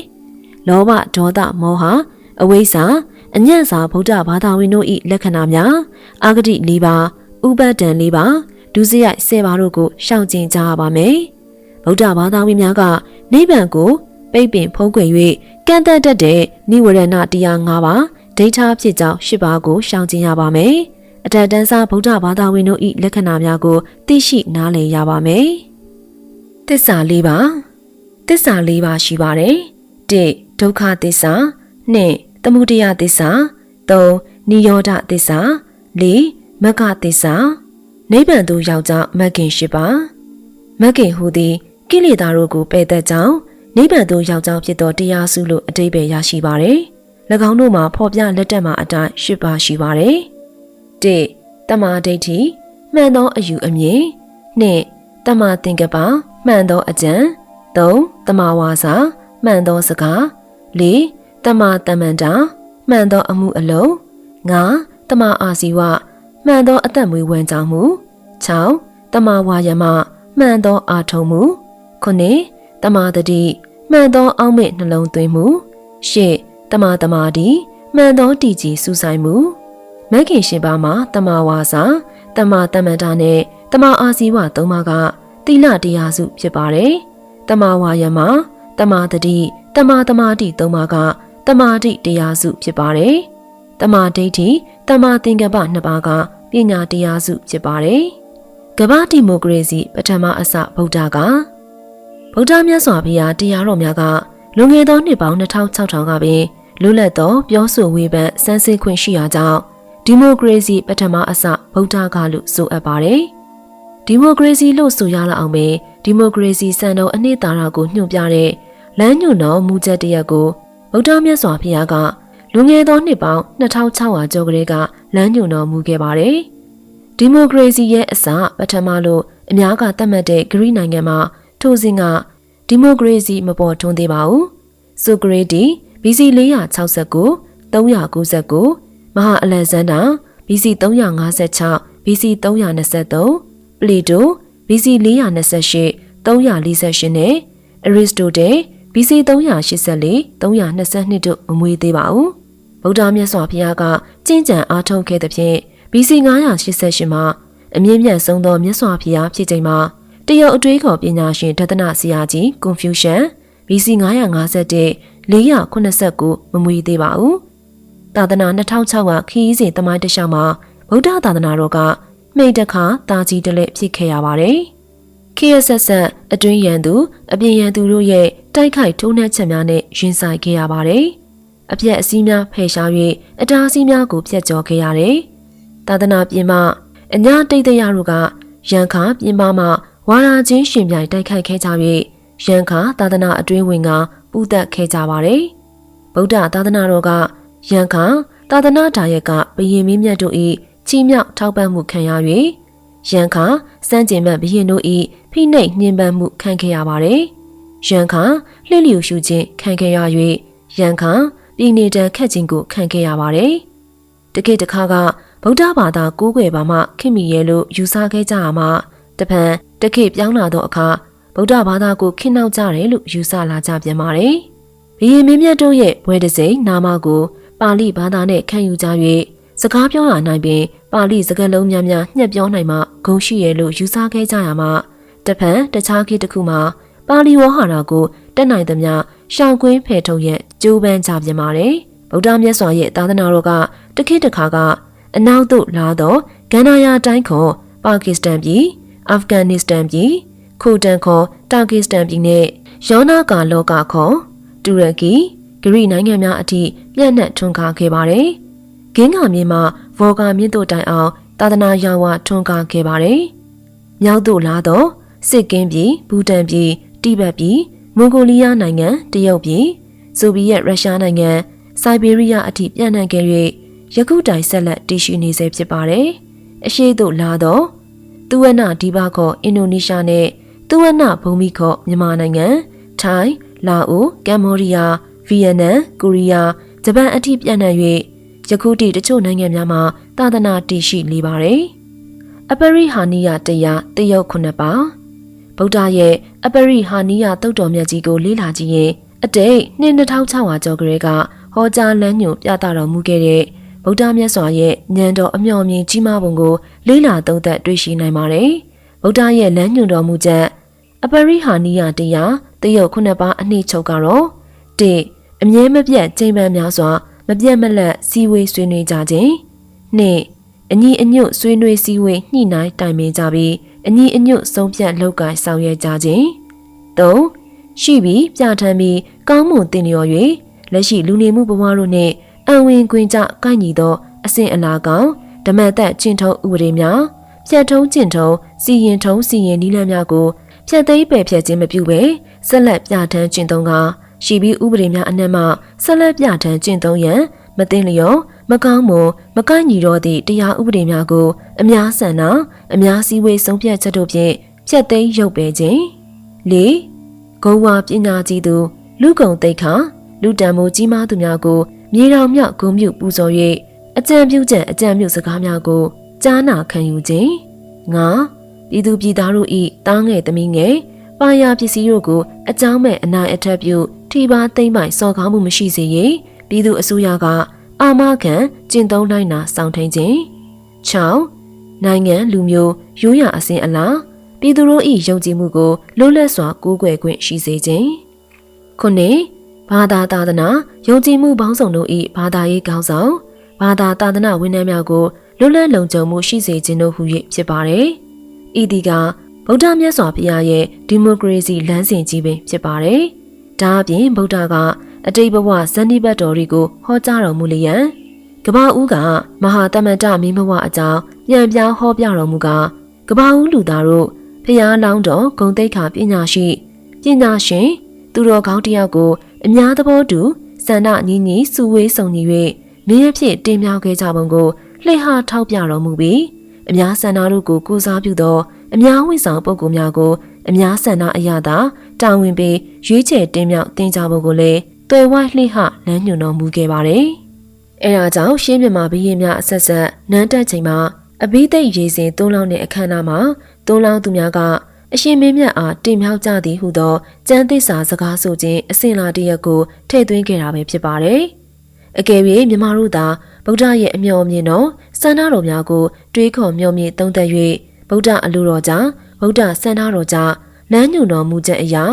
လောဘဒေါသမောဟအဝိဇ္ဇာအညံ့စာဗုဒ္ဓဘာသာဝင်တို့၏လက္ခဏာများအာဂတိ၄ပါးဥပဒံ၄ပါးဒုစရိုက်10ပါးတို့ကိုရှောင်ကျဉ်ကြရပါမယ်ဗုဒ္ဓဘာသာဝင်များကနိဗ္ဗာန်ကိုပိတ်ပင်ဖုံးကွယ်၍ကန့်သက်တတ်တဲ့နိဝရဏတရား၅ပါးဒိဋ္ဌာဖြစ်ကြောင်း၈ပါးကိုရှောင်ကျဉ်ရပါမယ်အထက်တန်းစားဗုဒ္ဓဘာသာဝင်တို့၏လက္ခဏာများကိုသိရှိနားလည်ရပါမယ်သစ္စာ၄ပါးသစ္စာ၄ပါးရှိပါတယ်၁ဒုက္ခသစ္စာ၂သမုဒယသစ္စာ၃နိရောဓသစ္စာ၄မဂ္ဂသစ္စာနိဗ္ဗာန်သို့ရောက်ကြောင်းမဂ်ခင်၈ပါးမဂ်ခင်ဟူသည်ကိလေသာတို့ကိုပယ်တတ်ကြောင်းနိဗ္ဗာန်သို့ရောက်ကြောင်းဖြစ်သောတရားစုလို့အဓိပ္ပာယ်ရရှိပါတယ်၎င်းတို့မှာဖော်ပြလက်တက်မှာအတိုင်း၈ပါးရှိပါတယ်၁တမာဒိဋ္ဌိမှန်သောအယူအမြင်၂တမာသင်္ကပ္ပမှန်သောအကြံ၃တမာဝါစာမှန်သောစကား၄တမာတမန္တာမှန်သောအမှုအလုံး၅တမာအာဇီဝမှန်သောအသက်မွေးဝမ်းကြောင်းမှု၆တမာဝါယမမှန်သောအာထုံမှု9တမာတတိမှန်သောအောက်မေ့နှလုံးသွင်းမှု10တမာတမာတိမှန်သောတည်ကြည်စူးစိုက်မှုမဂ်ခင်ရှင်ပါမှာတမာဝါစာတမာတမန္တာနဲ့တမာအာဇီဝ၃ပါးကသီလတရားစုဖြစ်ပါတယ်တမာဝါယမတမာတတိတမာတမာတိ၃ပါးကတမာတိတရားစုဖြစ်ပါတယ်တမာဒိဋ္ဌိတမာသင်္ကပ္ပ2ပါးကပညာတရားစုဖြစ်ပါတယ်ကမ္ဘာဒီမိုကရေစီပထမအစဗုဒ္ဓကဗုဒ္ဓမြတ်စွာဘုရားတရားတော်များကလွန်ခဲ့သောနှစ်ပေါင်း2600ကပင်လွတ်လပ်သောပြောဆိုဝေဖန်စမ်းစစ်ခွင့်ရှိရာကြောင့်ဒီမိုကရေစီပထမအစဗုဒ္ဓကလို့ဆိုအပ်ပါတယ်ဒီမိုကရေစီလို့ဆိုရလောက်အောင်ပဲဒီမိုကရေစီစံတော်အနှစ်သာရကိုညွှန်ပြတဲ့လမ်းညွှန်တော်မူချက်တရက်ကိုဗုဒ္ဓမြတ်စွာဘုရားကလွန်ခဲ့သောနှစ်ပေါင်း2600ကျော်ကလေးကလမ်းညွှန်တော်မူခဲ့ပါတယ်ဒီမိုကရေစီရဲ့အစပထမလို့အများကသတ်မှတ်တဲ့ဂရိနိုင်ငံမှာထိုစဉ်ကဒီမိုကရေစီမပေါ်ထွန်းသေးပါဘူးဆိုကရေတီ BC 469 399မဟာအလက်ဇန္ဒာ BC 356 BC 323ပလီတို BC 428 348နဲ့အရစ္စတိုတယ် BC 384 322တို့မမွေးသေးပါဘူးဗုဒ္ဓမြတ်စွာဘုရားကကျင့်ကြံအားထုတ်ခဲ့တဲ့ဖြင့် BC 988မှာအမြင့်မြတ်ဆုံးသောမြတ်စွာဘုရားဖြစ်ချိန်မှာတရုတ်အတွေးခေါ်ပညာရှင်ဒသနဆရာကြီးကွန်ဖျူရှန် BC 951 489မမွေးသေးပါဘူးသာသနာ2006ခရီးစဉ်သမိုင်းတလျှောက်မှာဗုဒ္ဓသာသနာတော်ကမိတ်တခါတာကြီးတလဲဖြစ်ခဲ့ရပါတယ်ခေတ်ဆက်ဆက်အတွင်းရန်သူအပြင်ရန်သူတို့ရဲ့တိုက်ခိုက်ထိုးနှက်ချက်များနဲ့ရင်ဆိုင်ခဲ့ရပါတယ်အပြက်အစည်းများဖယ်ရှား၍အတားအဆီးများကိုဖျက်ကျော်ခဲ့ရတယ်သာသနာပြင်ပအညာတိတ်တရတို့ကရန်ခါပြင်ပမှဝါရာချင်းရှင်ပြိုင်တိုက်ခိုက်ခဲ့ကြ၍ရန်ခါသာသနာအတွင်းဝင်ကပူသက်ခဲ့ကြပါတယ်ဗုဒ္ဓသာသနာတော်ကရန်ခါသာသနာဒါယကဘယင်မင်းမြတ်တို့၏ချီးမြှောက်ထောက်ပံ့မှုခံရ၍ရန်ခါစံကျင်ဘတ်ဘယင်တို့၏ဖိနှိပ်ညှဉ်းပန်းမှုခံခဲ့ရပါတယ်ရန်ခါလှိလျူရှုခြင်းခံခဲ့ရ၍ရန်ခါပြည်နေတန်ခတ်ခြင်းကိုခံခဲ့ရပါတယ်တခေတ်တစ်ခါကဗုဒ္ဓဘာသာကိုးကွယ်ပါမှခင်မီရဲ့လို့ယူဆခဲ့ကြရမှာတပံတခေတ်ပြောင်းလာသောအခါဗုဒ္ဓဘာသာကိုခင်နှောက်ကြတယ်လို့ယူဆလာကြပြန်ပါတယ်ဘယင်မင်းမြတ်တို့ရဲ့ဘွဲတစိမ့်နာမကိုပါဠိဘာသာနဲ့ခံယူကြ၍စကားပြောရနိုင်ပင်ပါဠိစကားလုံးများများညှက်ပြောနိုင်မှဂုဏ်ရှိရလို့ယူဆခဲ့ကြရမှာတပံတခြားခေတ်တစ်ခုမှာပါဠိဝါဟာရကိုတက်နိုင်သမျှရှောင်ကွင်းဖယ်ထုတ်ရန်ကြိုးပမ်းကြပြန်ပါတယ်ဗုဒ္ဓမြတ်စွာရဲ့သာသနာတော်ကတခေတ်တစ်ခါကအနောက်သို့လာသောဂန္ဓာယာတိုင်းခေါ်ပါကစ္စတန်ပြည်အာဖဂန်နစ္စတန်ပြည်ခိုတန်ခေါ်တာကစ္စတန်ပြည်နဲ့ယောနာကာလောကခေါ်တူရကီဂရိနိုင်ငံများအထိပြန့်နှံ့ထွန်းကားခဲ့ပါတယ်ဂင်းကမြင်းမှာဗော်ကာမြင့်တို့တိုင်အောင် သာသနာ့ရောင်ဝထွန်းကားခဲ့ပါတယ်။မြောက်သို့လာတော့စစ်ကင်းပြည်၊ဘူတန်ပြည်၊တိဘက်ပြည်၊မွန်ဂိုလီးယားနိုင်ငံ၊တရုတ်ပြည်၊ဆိုဗီယက်ရုရှားနိုင်ငံ၊စိုက်ဘေးရီးယားအထိပြန့်နှံ့ခဲ့၍ယခုတိုင်ဆက်လက်တည်ရှိနေဆဲဖြစ်ပါတယ်။အရှိသို့လာတော့သူဝနဒီဘာခေါ်အင်ဒိုနီးရှားနဲ့သူဝနဘုံမီခေါ်မြန်မာနိုင်ငံ၊ထိုင်း၊လာအို၊ကမ္ဘောဒီးယား၊ဗီယက်နမ်၊ကိုရီးယား၊ဂျပန်အထိပြန့်နှံ့၍ယခုတည်းတချို့နိုင်ငံများမှာသာသနာတည်ရှိနေပါတယ်။အပရိဟာနိယတရားတရုတ်9ပါးဗုဒ္ဓရဲ့အပရိဟာနိယသုတ်တော်မြတ်ကြီးကိုလေ့လာကြည့်ရင်အတိတ်2600ကျော်ကလေးကဟောကြားလမ်းညွှန်ပြသတော်မူခဲ့တဲ့ဗုဒ္ဓမြတ်စွာရဲ့ဉာဏ်တော်အမြော်မြင်ကြီးမားပုံကိုလေ့လာသုံးသပ်တွေ့ရှိနိုင်ပါတယ်။ဗုဒ္ဓရဲ့လမ်းညွှန်တော်မူချက်အပရိဟာနိယတရားတရုတ်9ပါးအနှစ်ချုပ်ကတော့1အမြဲမပြတ်ချိန်ပန်းများစွာမပြတ်မလတ်စီဝေးဆွေးနွေးကြခြင်း2အညီအညွတ်ဆွေးနွေးစည်းဝေးညှိနှိုင်းတိုင်ပင်ကြပြီးအညီအညွတ်ဆုံးဖြတ်လုပ်ကိုင်ဆောင်ရွက်ကြခြင်း3ရှိပြီးပြဋ္ဌာန်းပြီးကောင်းမွန်တင်လျော်၍လက်ရှိလူနေမှုဘဝတို့နှင့်အံဝင်ခွင်ကြကိုက်ညီသောအစဉ်အလာကောင်ဓမ္မသက်ကျင့်ထုံးဥပဒေများဖြတ်ထုံးကျင့်ထုံးစီရင်ထုံးစီရင်နည်းလမ်းများကိုဖြတ်သိမ်းပယ်ဖျက်ခြင်းမပြုဘဲဆက်လက်ပြဋ္ဌာန်းကျင့်သုံးကားရှိပြီးဥပဒေများအနက်မှဆက်လက်ပြဋ္ဌာန်းကျင့်သုံးရန်မသိလျော်မကောင်းမွန်မကိုက်ညီတော့သည့်တရားဥပဒေများကိုအများဆန္ဒအများစည်းဝေးဆုံးဖြတ်ချက်တို့ဖြင့်ဖြတ်သိမ်းရုပ်ပယ်ခြင်း၄ဂုဏ်ဝါပညာကြီးသူလူကုန်သိက္ခာလူတန်မိုးကြီးမားသူများကိုမြေတော်မြောက်ဂုဏ်ပြုပူဇော်၍အကြံပြုချက်အကြံပြုစကားများကိုကြားနာခံယူခြင်း၅ပြည်သူပြည်သားတို့၏တားငယ်သမီးငယ်ပါရပစ္စည်းတို့ကိုအကြောင်းမဲ့အနိုင်အထက်ပြုထိပါသိမ့်ပိုင်စော်ကားမှုမရှိစေရပြည်သူအစိုးရကအာမခံကျင့်သုံးနိုင်တာစောင့်ထိန်ခြင်း6နိုင်ငံလူမျိုးရိုးရာအစဉ်အလာပြည်သူတို့၏ယုံကြည်မှုကိုလွတ်လပ်စွာကိုးကွယ်ခွင့်ရှိစေခြင်း9ဘာသာသာသနာယုံကြည်မှုပေါင်းစုံတို့၏ဘာသာရေးကောင်းဆောင်ဘာသာသာသနာဝန်ထမ်းများကိုလွတ်လပ်လုံခြုံမှုရှိစေခြင်းတို့ဟူ၍ဖြစ်ပါတယ်။ဤသည်ကဗုဒ္ဓမြတ်စွာဘုရားရဲ့ဒီမိုကရေစီလမ်းစဉ်ကြီးပင်ဖြစ်ပါတယ်။ဒါအပြင်ဗုဒ္ဓကအတိတ်ဘဝဇန်နိဘတ်တော်တွေကိုဟောကြားတော်မူလျက်ကမ္ဘာဦးကမဟာတမန်တမင်းဘဝအကြောင်းပြန်ပြောင်းဟောပြတော်မူကကမ္ဘာဦးလူသားတို့ဖျားလောင်းတော်ဂုံတိတ်ခါပညာရှင်သူတော်ကောင်းတယောက်ကိုအများသဘောတူစန္ဒညီညီစုဝေးဆုံညီ၍မင်းအဖြစ်တင်မြှောက်ခဲ့ကြပုံကိုလှည့်ဟာထောက်ပြတော်မူပြီးအများစန္ဒတို့ကိုကိုးစားပြုသောအများဝန်ဆောင်ပုဂ္ဂိုလ်များကိုအများစန္ဒအရာသာတာဝန်ပေးရွေးချယ်တင်မြှောက်တင်ကြပုံကိုလည်းသွယ်ဝိုက်လှည့်ဟလမ်းညွှန်တော်မူခဲ့ပါတယ်။အဲဒါကြောင့်ရှင်းမြန်မာဘုရင်များအဆက်ဆက်နန်းတက်ချိန်မှာအဘိဓိတ်ရေစင်သုံးလောင်းတဲ့အခမ်းအနားမှာသုံးလောင်းသူများကအရှင်မင်းမြတ်အားတင်မြှောက်ကြသည်ဟုသောကျမ်းသစ္စာစကားဆိုခြင်းအစဉ်လာတရက်ကိုထည့်သွင်းခဲ့တာပဲဖြစ်ပါတယ်။အကယ်၍မြန်မာတို့သာဗုဒ္ဓရဲ့အမြော်အမြင်တော်စန္ဒတော်များကိုတွေးခေါ်မျှော်မြင်သုံးသပ်၍ဗုဒ္ဓအလိုတော်ကြောင့်ဗုဒ္ဓစန္ဒတော်ကြောင့်လမ်းညွှန်တော်မူချက်အရာ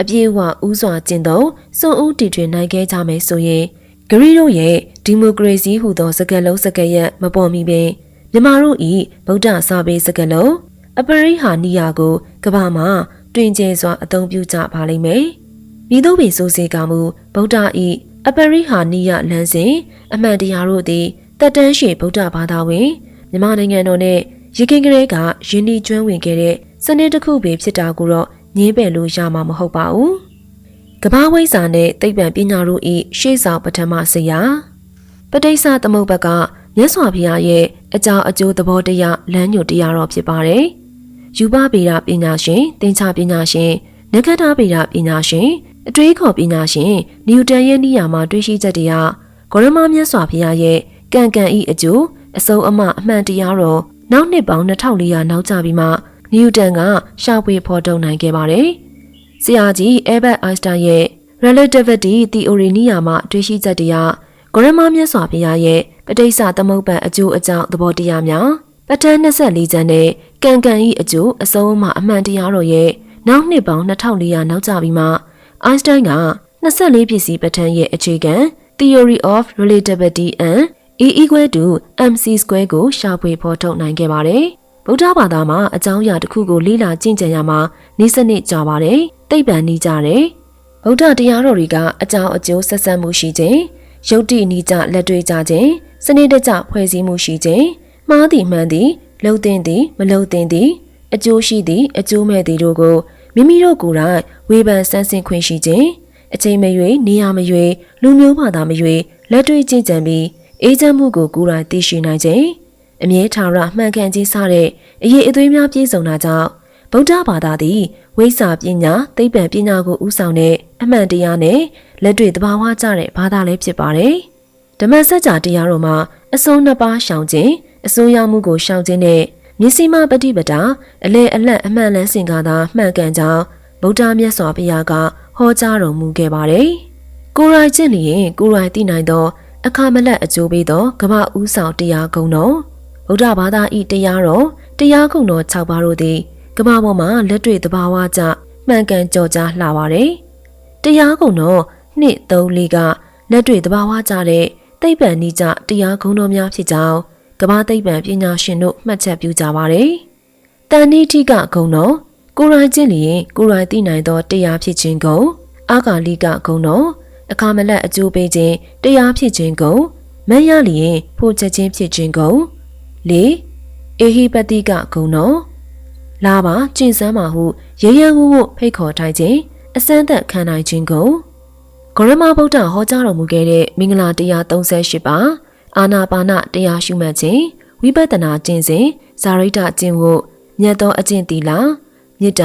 အပြည့်အဝဥစွာကျင့်သုံးစွန့်ဦးတည်ထွင်နိုင်ခဲ့ကြမယ်ဆိုရင်ဂရီတို့ရဲ့ဒီမိုကရေစီဟူသောစကားလုံးစကားရက်မပေါ်မီပင်မြန်မာတို့၏ဗုဒ္ဓစာပေစကားလုံးအပရိဟာနိယကိုကမ္ဘာမှာတွင်ကျဲစွာအသုံးပြုကြပါလိမ့်မယ်။မိတို့ပင်စိုးစေကမူဗုဒ္ဓ၏အပရိဟာနိယလမ်းစဉ်အမှန်တရားတို့သည်တက်တန်းရှိဗုဒ္ဓဘာသာဝင်မြန်မာနိုင်ငံတော်နဲ့ရခိုင်ကလေးကယဉ်ဤကျွမ်းဝင်ခဲ့တဲ့စနစ်တစ်ခုပဲဖြစ်တာကိုတော့ငြင်းပယ်လို့ရမှာမဟုတ်ပါဘူး။ကမ္ဘာဝိဇ္ဇာနဲ့သိပ္ပံပညာတို့၏ရှေ့ဆောင်ပထမဆရာပဋိစ္စသမုပ္ပါကမြတ်စွာဘုရားရဲ့အကြောင်းအကျိုးသဘောတရားလမ်းညွှန်တရားတော်ဖြစ်ပါတယ်။ယူပဗေဒပညာရှင်သင်္ချာပညာရှင်နဂတဗေဒပညာရှင်အတွေးခေါ်ပညာရှင်နျူတန်ရဲ့နိယာမှာတွေ့ရှိချက်တရားဂေါရမမြတ်စွာဘုရားရဲ့ကံဤအကျိုးအစုံအမအမှန်တရားတော်နောက်နှစ်ပေါင်း2400နောက်ကျပြီးမှနျူတန်ကရှာဖွေဖော်ထုတ်နိုင်ခဲ့ပါတယ်။ဆရာကြီးအဲဘတ်အိုင်စတိုင်းရဲ့ relativity theory နိယာမှာတွေ့ရှိချက်တရားဂေါရမမြတ်စွာဘုရားရဲ့ပဋိစ္စသမုပ္ပါအကျိုးအကြောင်းသဘောတရားများပဋ္ဌာန်း24ကျမ်းနဲ့ကံဤအကျိုးအစုံအမအမှန်တရားတော်ရဲ့နောက်နှစ်ပေါင်း2400နောက်ကျပြီးမှအိုင်စတိုင်းက24ပစ္စည်းပဋ္ဌာန်းရဲ့အခြေခံ theory of relativity and E=mc² ကိုရှာဖွေဖော်ထုတ်နိုင်ခဲ့ပါတယ်။ဗုဒ္ဓဘာသာမှာအကြောင်းအရာတစ်ခုကိုလေ့လာကျင့်ကြံရမှာနည်းစနစ်ကြပါတယ်။သိပ္ပံနည်းကြတယ်။ဗုဒ္ဓတရားတော်တွေကအကြောင်းအကျိုးဆက်ဆက်မှုရှိခြင်းယုတ်တိနည်းကြလက်တွေ့ကြခြင်းစနစ်တကျဖွဲ့စည်းမှုရှိခြင်းမ မှားသည်မှန်သည်လှုပ်တင်သည်မလှုပ်တင်သည်အကျိုးရှိသည်အကျိုးမဲ့သည်တို့ကိုမိမိတို့ကိုယ်တိုင်ဝေဖန်ဆန်းစစ်ခွင့်ရှိခြင်းအချိန်မရွေးနေရာမရွေးလူမျိုးဘာသာမရွေးလက်တွေ့ကြင်ကြံပြီးအေးချမ်းမှုကိုကိုယ်တိုင်သိရှိနိုင်ခြင်းအမြဲထာဝရမှန်ကန်ခြင်းစတဲ့အရေးအသွေးများပြည့်စုံတာကြောင့်ဗုဒ္ဓဘာသာသည်ဝိဇ္ဇာပညာသိပ္ပံပညာကိုဦးဆောင်တဲ့အမှန်တရားနဲ့လက်တွေ့သဘာဝကျတဲ့ဘာသာလည်းဖြစ်ပါတယ်ဓမ္မစကြာတရားတော်မှာအစုံနှစ်ပါးရှောင်ခြင်းအစိုးရမှုကိုရှောင်ခြင်းနဲ့မျက်စိမပฏิပဒါအလဲအလတ်အမှန်လန်းစင်ကားသာမှန်ကန်ကြောင်းဗုဒ္ဓမြတ်စွာဘုရားကဟောကြားတော်မူခဲ့ပါတယ်။ကိုယ်တိုင်ကျင့်လျင်ကိုယ်တိုင်သိနိုင်သောအခါမလတ်အကျိုးပေးသောကမ္ဘာဦးဆောင်တရားကုံတော်ဗုဒ္ဓဘာသာဤတရားတော်တရားကုံတော်6ပါးတို့သည်ကမ္ဘာပေါ်မှာလက်တွေ့သဘာဝကျမှန်ကန်ကြော်ကြားလှပါတယ်။တရားကုံတော်2 3 4ကလက်တွေ့သဘာဝကျတဲ့သိပ္ပံနည်းကျတရားကုံတော်များဖြစ်ကြောင်းကမ္ဘာသိပ္ပံပညာရှင်တို့မှတ်ချက်ပြုကြပါတယ်။တန်နိတိကဂုဏ်တော်ကိုယ်တိုင်ကျင့်လျင်ကိုယ်တိုင်သိနိုင်သောတရားဖြစ်ခြင်းဂုဏ်အာဂါလိကဂုဏ်တော်အခါမလတ်အကျိုးပေးခြင်းတရားဖြစ်ခြင်းဂုဏ်မရလျင်ဖို့ချက်ခြင်းဖြစ်ခြင်းဂုဏ်၄အေဟိပတိကဂုဏ်တော်လာပါကျင့်စမ်းပါဟုရေရန်ဝုဖိတ်ခေါ်ထိုင်ခြင်းအစမ်းသက်ခံနိုင်ခြင်းဂုဏ်ဂရမဗုဒ္ဓဟောကြားတော်မူခဲ့တဲ့မင်္ဂလာတရား38ပါအာနာပါနတရားရှုမှတ်ခြင်းဝိပဿနာကျင့်စဉ်ဇာရိတကျင့်ဝတ်မြတ်သောအကျင့်သီလမေတ္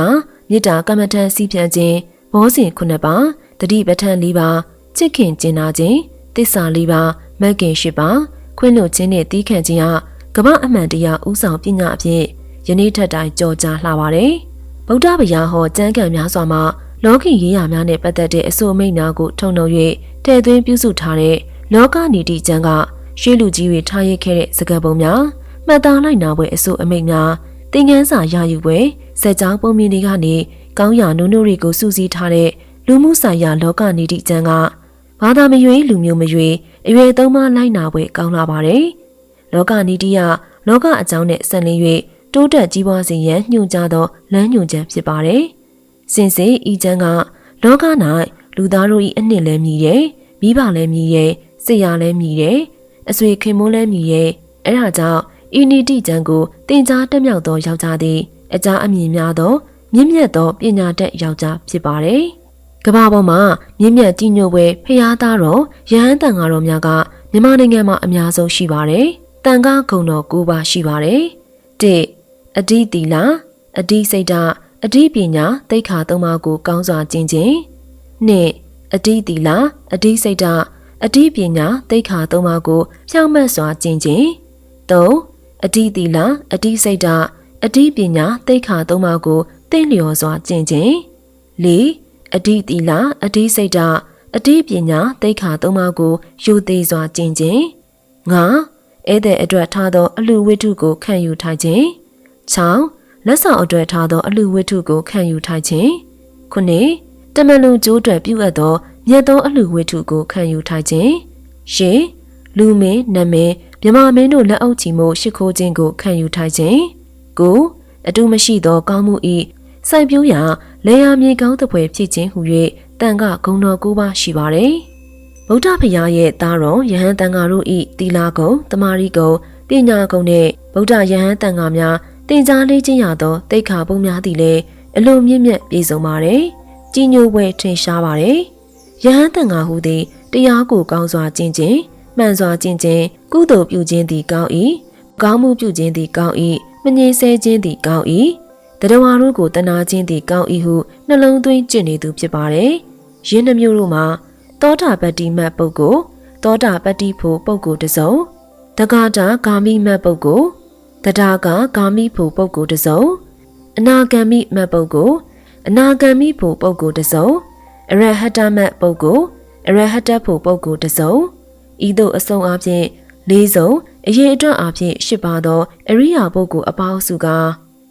တာကမ္မထံစီးပြန်ခြင်းဘောဇဉ်9ပါးတတိပဋ္ဌာန်4ပါးချစ်ခင်ကျင့်နာခြင်းသစ္စာ4ပါးမဂ်ကင်10ပါးခွင့်လွှတ်ခြင်းနဲ့တီးခံခြင်းဟာကမ္ဘာအမှန်တရားဥဆောင်ပညာအဖြစ်ယနေ့ထက်တိုင်ကြော်ကြားလှပါတယ်ဗုဒ္ဓဘုရားဟောကျမ်းဂန်များစွာမှာလောကီရေးရာများနဲ့ပတ်သက်တဲ့အဆိုအမိန့်များကိုထုံနှုံ၍ထည့်သွင်းပြုစုထားတဲ့လောကနီတိကျမ်းကရှေးလူကြီးတွေထားရခဲ့တဲ့စကားပုံများမှတ်သားလိုက်နာပွဲအဆိုအမိန့်များသင်ခန်းစာရယူပွဲစက်ကြောင်းပုံမြင်တွေကနေကောင်းရာနုနုတွေကိုစုစည်းထားတဲ့လူမှုဆိုင်ရာလောကနီတိကျမ်းကဘာသာမရွေးလူမျိုးမရွေးအရွယ်သုံးပါးလိုက်နာပွဲကောင်းလာပါတယ်လောကနီတိယလောကအကြောင်းနဲ့ဆက်လင်း၍တိုးတက်ကြီးပွားစေရန်ညွှန်ကြားသောလမ်းညွှန်ချက်ဖြစ်ပါတယ်စင်စစ်ဤကျမ်းကလောက၌လူသားတို့၏အနှစ်လည်းမြည်တယ်မိဘလည်းမြည်တယ်စိတ်ရလည်းမြည်တယ်အဆွေခင်မိုးလည်းမြည်ရဲ့အဲဒါကြောင့်ဤနီတိကျမ်းကိုတင်ကြားတက်မြောက်သောယောက်ျားသည်အကြအမြင်များသောမြင့်မြတ်သောပညာတတ်ယောက်ျားဖြစ်ပါတယ်။ကမ္ဘာပေါ်မှာမြင့်မြတ်ကြီးညိုပွဲဖျားသားတော်ယဟန်တန်ဃာတော်များကမြန်မာနိုင်ငံမှာအများဆုံးရှိပါတယ်။တန်ဃာဂုဏ်တော်9ပါးရှိပါတယ်။1အဓိသီလအဓိစိတ်ဓာတ်အဓိပညာသိက္ခာ3ပါးကိုကောင်းစွာကျင့်ခြင်း2အဓိသီလအဓိစိတ်ဓာတ်အဓိပညာသိက္ခာ3ပါးကိုဖြောင့်မတ်စွာကျင့်ခြင်း3အဓိသီလအဓိစိတ်ဓာတ်အဓိပညာသိက္ခာ3ပါးကိုသိလျော်စွာကျင့်ခြင်း4အဓိသီလအဓိစိတ်ဓာတ်အဓိပညာသိက္ခာ3ပါးကိုယူသေးစွာကျင့်ခြင်း5ဧည့်သည်အတွက်ထားသောအလှဝိတ္ထုကိုခံယူထိုင်ခြင်း6လက်ဆောင်အတွက်ထားသောအလှဝိတ္ထုကိုခံယူထိုင်ခြင်း9တမန်လူကျိုးအတွက်ပြုအပ်သောမြတ်သောအလှဝိတ္ထုကိုခံယူထိုင်ခြင်း10လူမင်းနမင်းမြမမင်းတို့လက်အောက်ချီမှုရှ िख ိုးခြင်းကိုခံယူထိုင်ခြင်း9အတူမရှိသောကောင်းမှု၏စိုက်ပျိုးရာလေယာမြေကောင်းသဖွယ်ဖြစ်ခြင်းဟူ၍တန်ခဂုဏ်တော်9ပါးရှိပါတယ်ဗုဒ္ဓဘုရားရဲ့သားတော်ယဟန်တန်ဃာတို့၏သီလဂုဏ်တမာရီဂုဏ်ပညာဂုဏ်နှင့်ဗုဒ္ဓယဟန်တန်ဃာများတင်ကြားလေးခြင်းရသောတိတ်ခါပုံများသည်လည်းအလွန်မြင့်မြတ်ပြည့်စုံပါတယ်ကြီးညိုပွဲထင်ရှားပါတယ်ယဟန်တန်ဃာဟူသည်တရားကိုကောင်းစွာကျင့်ခြင်းမှန်စွာကျင့်ခြင်းကုသိုလ်ပြုခြင်းသည်ကောင်း၏ကောင်းမှုပြုခြင်းသည်ကောင်း၏မငြိမ်ဆဲခြင်းသည်ကောင်း၏တရဝါတို့ကိုတနာခြင်းသည်ကောင်း၏ဟုနှလုံးသွင်းကျင့်နေသူဖြစ်ပါတယ်ယင်းနှမျိုးတို့မှာသောတာပတ္တိမတ်ပုဂ္ဂိုလ်သောတာပတ္တိဖို့ပုဂ္ဂိုလ်တစ်စုံတဂါတာဂါမိမတ်ပုဂ္ဂိုလ်တဒါကဂါမိဖို့ပုဂ္ဂိုလ်တစ်စုံအနာဂမ်မိမတ်ပုဂ္ဂိုလ်အနာဂမ်မိဖို့ပုဂ္ဂိုလ်တစ်စုံအရဟတမတ်ပုဂ္ဂိုလ်အရဟတဖို့ပုဂ္ဂိုလ်တစ်စုံဤသို့အဆုံးအဖြစ်၄စုံအရေးအတွက်အဖြစ်၈ပါးသောအရိယာပုဂ္ဂိုလ်အပေါင်းစုက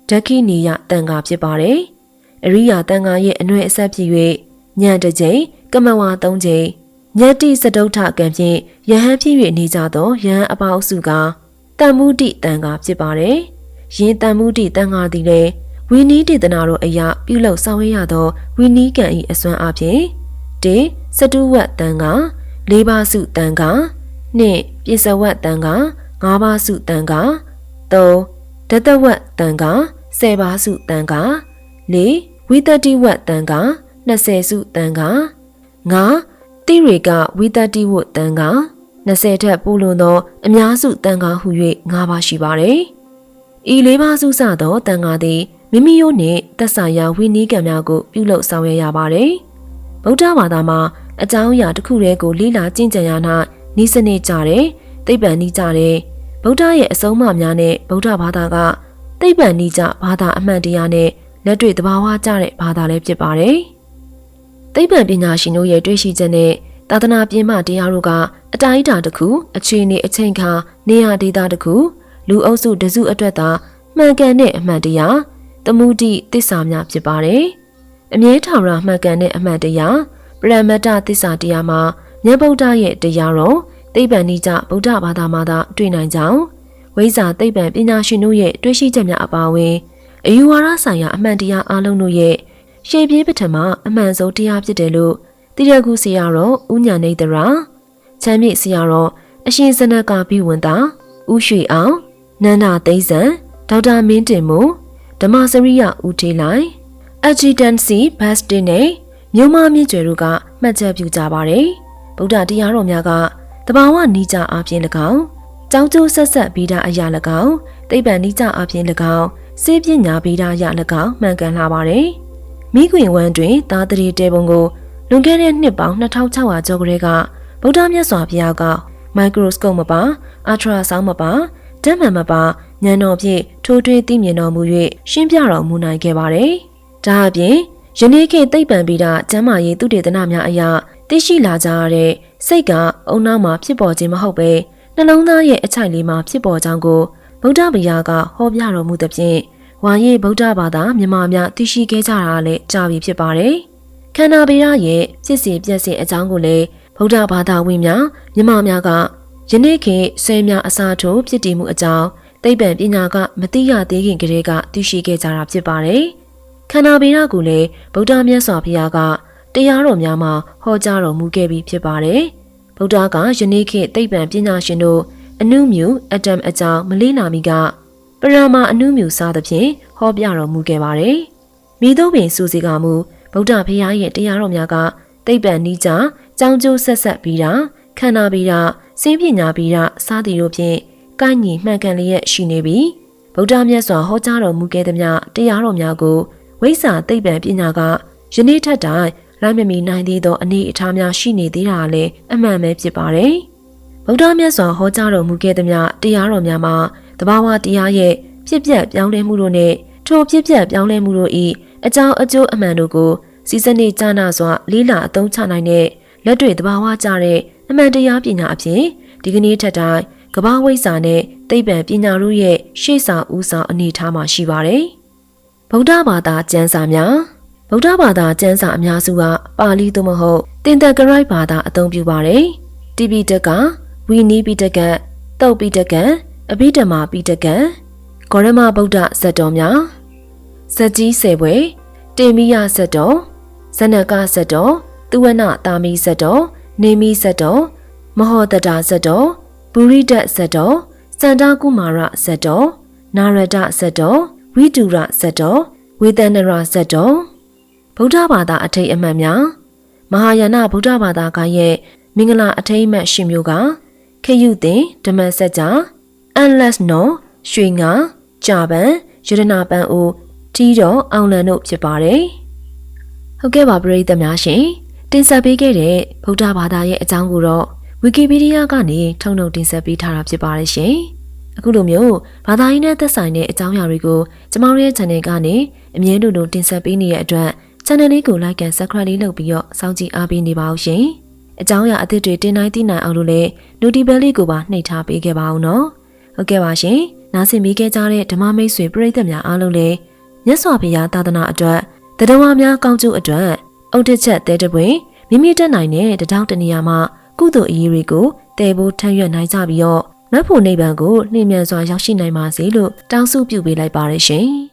ဒက္ခိနိယတန်ဃာဖြစ်ပါတယ်အရိယာတန်ဃာရဲ့အနွယ်အဆက်ဖြစ်၍ညံတစ်ကြိမ်ကမဝါ၃ကြိမ်ညတ္တိစတုထကံဖြင့်ယဟန်ဖြစ်၍နေကြသောယဟန်အပေါင်းစုကတမ္မုဒိတန်ဃာဖြစ်ပါတယ်ယင်းတမ္မုဒိတန်ဃာသည်လည်းဝိနည်းဒေသနာတော်အရာပြုလုပ်ဆောင်ရသောဝိနည်းကံ၏အစွမ်းအဖြစ်၁စတုဝတ်တန်ဃာ၄ပါးစုတန်ဃာ၂ပစ္စဝတ်တန်ဃာ၅ပါးစုတန်ဃာ၃ 3. ဒတဝက်တန်ခါ10ပါးစုတန်ခါ 4. ဝိတ္တိဝက်တန်ခါ20စုတန်ခါ 5. တိရေကဝိတ္တိဝတ်တန်ခါ20ထက်ပိုလွန်သောအများစုတန်ခါဟု၍5ပါးရှိပါတယ်။ဤ4ပါးစုစသောတန်ခါသည်မိမိတို့နှင့်သက်ဆိုင်ရာဝိနည်းကံများကိုပြုလုပ်ဆောင်ရွက်ရပါတယ်။ဗုဒ္ဓဘာသာမှာအကြောင်းအရာတစ်ခုတည်းကိုလေ့လာကျင့်ကြံရ၌ဤစနစ်ကြတဲ့သိပ္ပံနည်းကြတဲ့ဗုဒ္ဓရဲ့အဆုံးအမများနဲ့ဗုဒ္ဓဘာသာကသိပ္ပံနည်းကြဘာသာအမှန်တရားနဲ့လက်တွေ့သဘာဝကျတဲ့ဘာသာလည်းဖြစ်ပါတယ်။သိပ္ပံပညာရှင်တို့ရဲ့တွေ့ရှိချက်နဲ့သာသနာ့ပြင်းမှတရားတို့ကအတိုင်းအတာတစ်ခုအခြေအနေအချိန်ခါနေရာဒေသတစ်ခုလူအုပ်စုတစုအတွက်သာမှန်ကန်တဲ့အမှန်တရားသမုဒိသစ္စာများဖြစ်ပါတယ်။အမြဲထာဝရမှန်ကန်တဲ့အမှန်တရားပရမတ္ထသစ္စာတရားမှာမြတ်ဗုဒ္ဓရဲ့တရားတော်သိပ္ပံနည်းကြဗုဒ္ဓဘာသာမှာသာတွေ့နိုင်ကြောင်းဝိဇ္ဇာသိပ္ပံပညာရှင်တို့ရဲ့တွေ့ရှိချက်များအပါအဝင်အယူဝါဒဆိုင်ရာအမှန်တရားအလုံးတို့ရဲ့ရှေ့ပြေးပထမအမှန်ဆုံးတရားဖြစ်တယ်လို့တိရကုဆရာတော်ဦးညာနေတရာချမ်းမြေ့ဆရာတော်အရှင်စနကဘိဝန္တာဦးရွှေအောင်နန္ဒသိန်းစံဒေါက်တာမင်းတင်မို့ဓမ္မစရိယဦးထေးလိုက် Adjutancy Basti နဲ့မြို့မမြင့်ကျွယ်တို့ကမှတ်ချက်ပြုကြပါတယ်ဗုဒ္ဓတရားတော်များကတဘာဝနိကြအပြင်၎င်းကျောင်းကျိုးဆက်ဆက်ဗီဒအရာ၎င်းသိပ္ပံနိကြအပြင်၎င်းစေပညာဗီဒရ၎င်းမှန်ကန်လာပါတယ်မိခွင်ဝမ်းတွင်သားတရေတဲပုံကိုလွန်ခဲ့တဲ့နှစ်ပေါင်း2600ကျော်ကလေးကဗုဒ္ဓမြတ်စွာဘုရားကမိုက်ကရိုစကုပ်မပါအာထရာဆောင်းမပါဓာတ်မှန်မပါဉာဏ်တော်ဖြင့်ထိုးထွင်းသိမြင်တော်မူ၍ရှင်းပြတော်မူနိုင်ခဲ့ပါတယ်။ဒါအပြင်ယနေ့ခေတ်သိပ္ပံဗီဒကျမ်းမာရေးသုတေသနများအရသိရှိလာကြရတဲ့စိတ်ကအုံနောက်မှာဖြစ်ပေါ်ခြင်းမဟုတ်ပဲနှလုံးသားရဲ့အချိုက်လေးမှာဖြစ်ပေါ်ကြောင်းကိုဗုဒ္ဓဘုရားကဟောပြတော်မူသဖြင့်ဝါရေးဗုဒ္ဓဘာသာမြန်မာများသိရှိခဲ့ကြတာလည်းကြာပြီဖြစ်ပါတယ်။ခန္ဓာဗေဒရဲ့ဖြစ်စဉ်ပြည့်စင်အကြောင်းကိုလည်းဗုဒ္ဓဘာသာဝင်များမြန်မာများကယနေ့ခေတ်ဆဲများအစားထိုးဖြစ်တည်မှုအကြောင်းသိပ္ပံပညာကမသိရသေးခင်ကတည်းကသိရှိခဲ့ကြတာဖြစ်ပါတယ်။ခန္ဓာဗေဒကိုလည်းဗုဒ္ဓမြတ်စွာဘုရားကတရားတော်များမှာဟောကြားတော်မူခဲ့ပြီးဖြစ်ပါတယ်။ဗုဒ္ဓကယနေ့ခေတ်သိပ္ပံပညာရှင်တို့အနုမြူအတမ်အကြောင်းမလေးနာမီကပရမအနုမြူစားသဖြင့်ဟောပြတော်မူခဲ့ပါတယ်။မိတို့ပင်စူစီကမူဗုဒ္ဓဘုရားရဲ့တရားတော်များကသိပ္ပံနည်းကြကြောင်းကျိုးဆက်ဆက်ပြီးတာခန္ဓာဗေဒစင်းပညာဗေဒစသည်တို့ဖြင့်ကိုက်ညီမှန်ကန်လျက်ရှိနေပြီးဗုဒ္ဓမြတ်စွာဟောကြားတော်မူခဲ့သမျှတရားတော်များကိုဝိဇ္ဇာသိပ္ပံပညာကယနေ့ထက်တိုင်လိုက်မမီနိုင်သေးသောအနေအထားများရှိနေသေးတာလည်းအမှန်ပဲဖြစ်ပါတယ်။ဗုဒ္ဓမြတ်စွာဟောကြားတော်မူခဲ့သမျှတရားတော်များမှာတဘာဝတရားရဲ့ဖြစ်ပျက်ပြောင်းလဲမှုတို့နဲ့ထိုဖြစ်ပျက်ပြောင်းလဲမှုတို့၏အကြောင်းအကျိုးအမှန်တို့ကိုစီစနစ်ကျနာစွာလေးလာအသုံးချနိုင်တဲ့လက်တွေ့တဘာဝကျတဲ့အမှန်တရားပညာအဖြစ်ဒီကနေ့ထက်တိုင်ကမ္ဘာဝိဇ္ဇာနဲ့သိပ္ပံပညာတို့ရဲ့ရှေ့ဆောင်ဦးဆောင်အနေအထားမှာရှိပါတယ်။ဗုဒ္ဓဘာသာကျမ်းစာများဗုဒ္ဓဘာသာကျမ်းစာအများစုကပါဠိသို့မဟုတ်သင်္သကရိုက်ဘာသာအသုံးပြုပါတယ်။တိပိဋကဝီနီးပိဋကသုတ်ပိဋကအဘိဓမ္မာပိဋကဂေါရမဗုဒ္ဓဇတ်တော်များဇတ်ကြီး10ဘွယ်တေမိယဇတ်တော်ဇနကဇတ်တော်သူဝနတာမီဇတ်တော်နေမီဇတ်တော်မဟောတတဇတ်တော်ဘူရိဒဇတ်တော်စန္ဒကုမာရဇတ်တော်နာရဒဇတ်တော်ဝိတုရဇတ်တော်ဝေသနရဇတ်တော်ဗုဒ္ဓဘာသာအထိတ်အမှတ်များမဟာယာနဗုဒ္ဓဘာသာကရဲ့မင်္ဂလာအထိတ်အမှတ်ရှင်မျိုးကခေယုသင်ဓမ္မစကြာအန်လက်နောရွှေငါကြာပန်ရတနာပန်အိုတီးတော်အောင်လန်တို့ဖြစ်ပါတယ်။ဟုတ်ကဲ့ပါပရိသတ်များရှင်တင်ဆက်ပေးခဲ့တဲ့ဗုဒ္ဓဘာသာရဲ့အကြောင်းကိုတော့ဝီကီပီဒီးယားကနေထုတ်နှုတ်တင်ဆက်ပေးထားတာဖြစ်ပါတယ်ရှင်။အခုလိုမျိုးဘာသာရေးနဲ့သက်ဆိုင်တဲ့အကြောင်းအရာတွေကိုကျမတို့ရဲ့ channel ကနေအမြဲတမ်းတင်ဆက်ပေးနေတဲ့အတွက် channel လေးကို like and subscribe လေးလုပ်ပြီးတော့စောင့်ကြည့်အားပေးနေပါဦးရှင်။အကြောင်းအရာအသစ်တွေတင်နိုင်သိနိုင်အောင်လို့လည်း notification လေးကိုပါနှိပ်ထားပေးခဲ့ပါအောင်နော်။ဟုတ်ကဲ့ပါရှင်။နားဆင်ပေးခဲ့ကြတဲ့ဓမ္မမိတ်ဆွေပရိသတ်များအားလုံးလည်းမြတ်စွာဘုရားသာသနာအတွက်တဒဝါများကောင်းကျိုးအတွက်အုတ်တစ်ချက်တဲတပွင့်မိမိတက်နိုင်တဲ့တထောင်တနေရာမှာကုသိုလ်အရေးတွေကိုတည်ဖို့ထမ်းရွက်နိုင်ကြပြီးတော့မတ်ဖို့နိဗ္ဗာန်ကိုနှင်းမြန်စွာရောက်ရှိနိုင်ပါစေလို့တောင်းဆုပြုပေးလိုက်ပါရရှင်။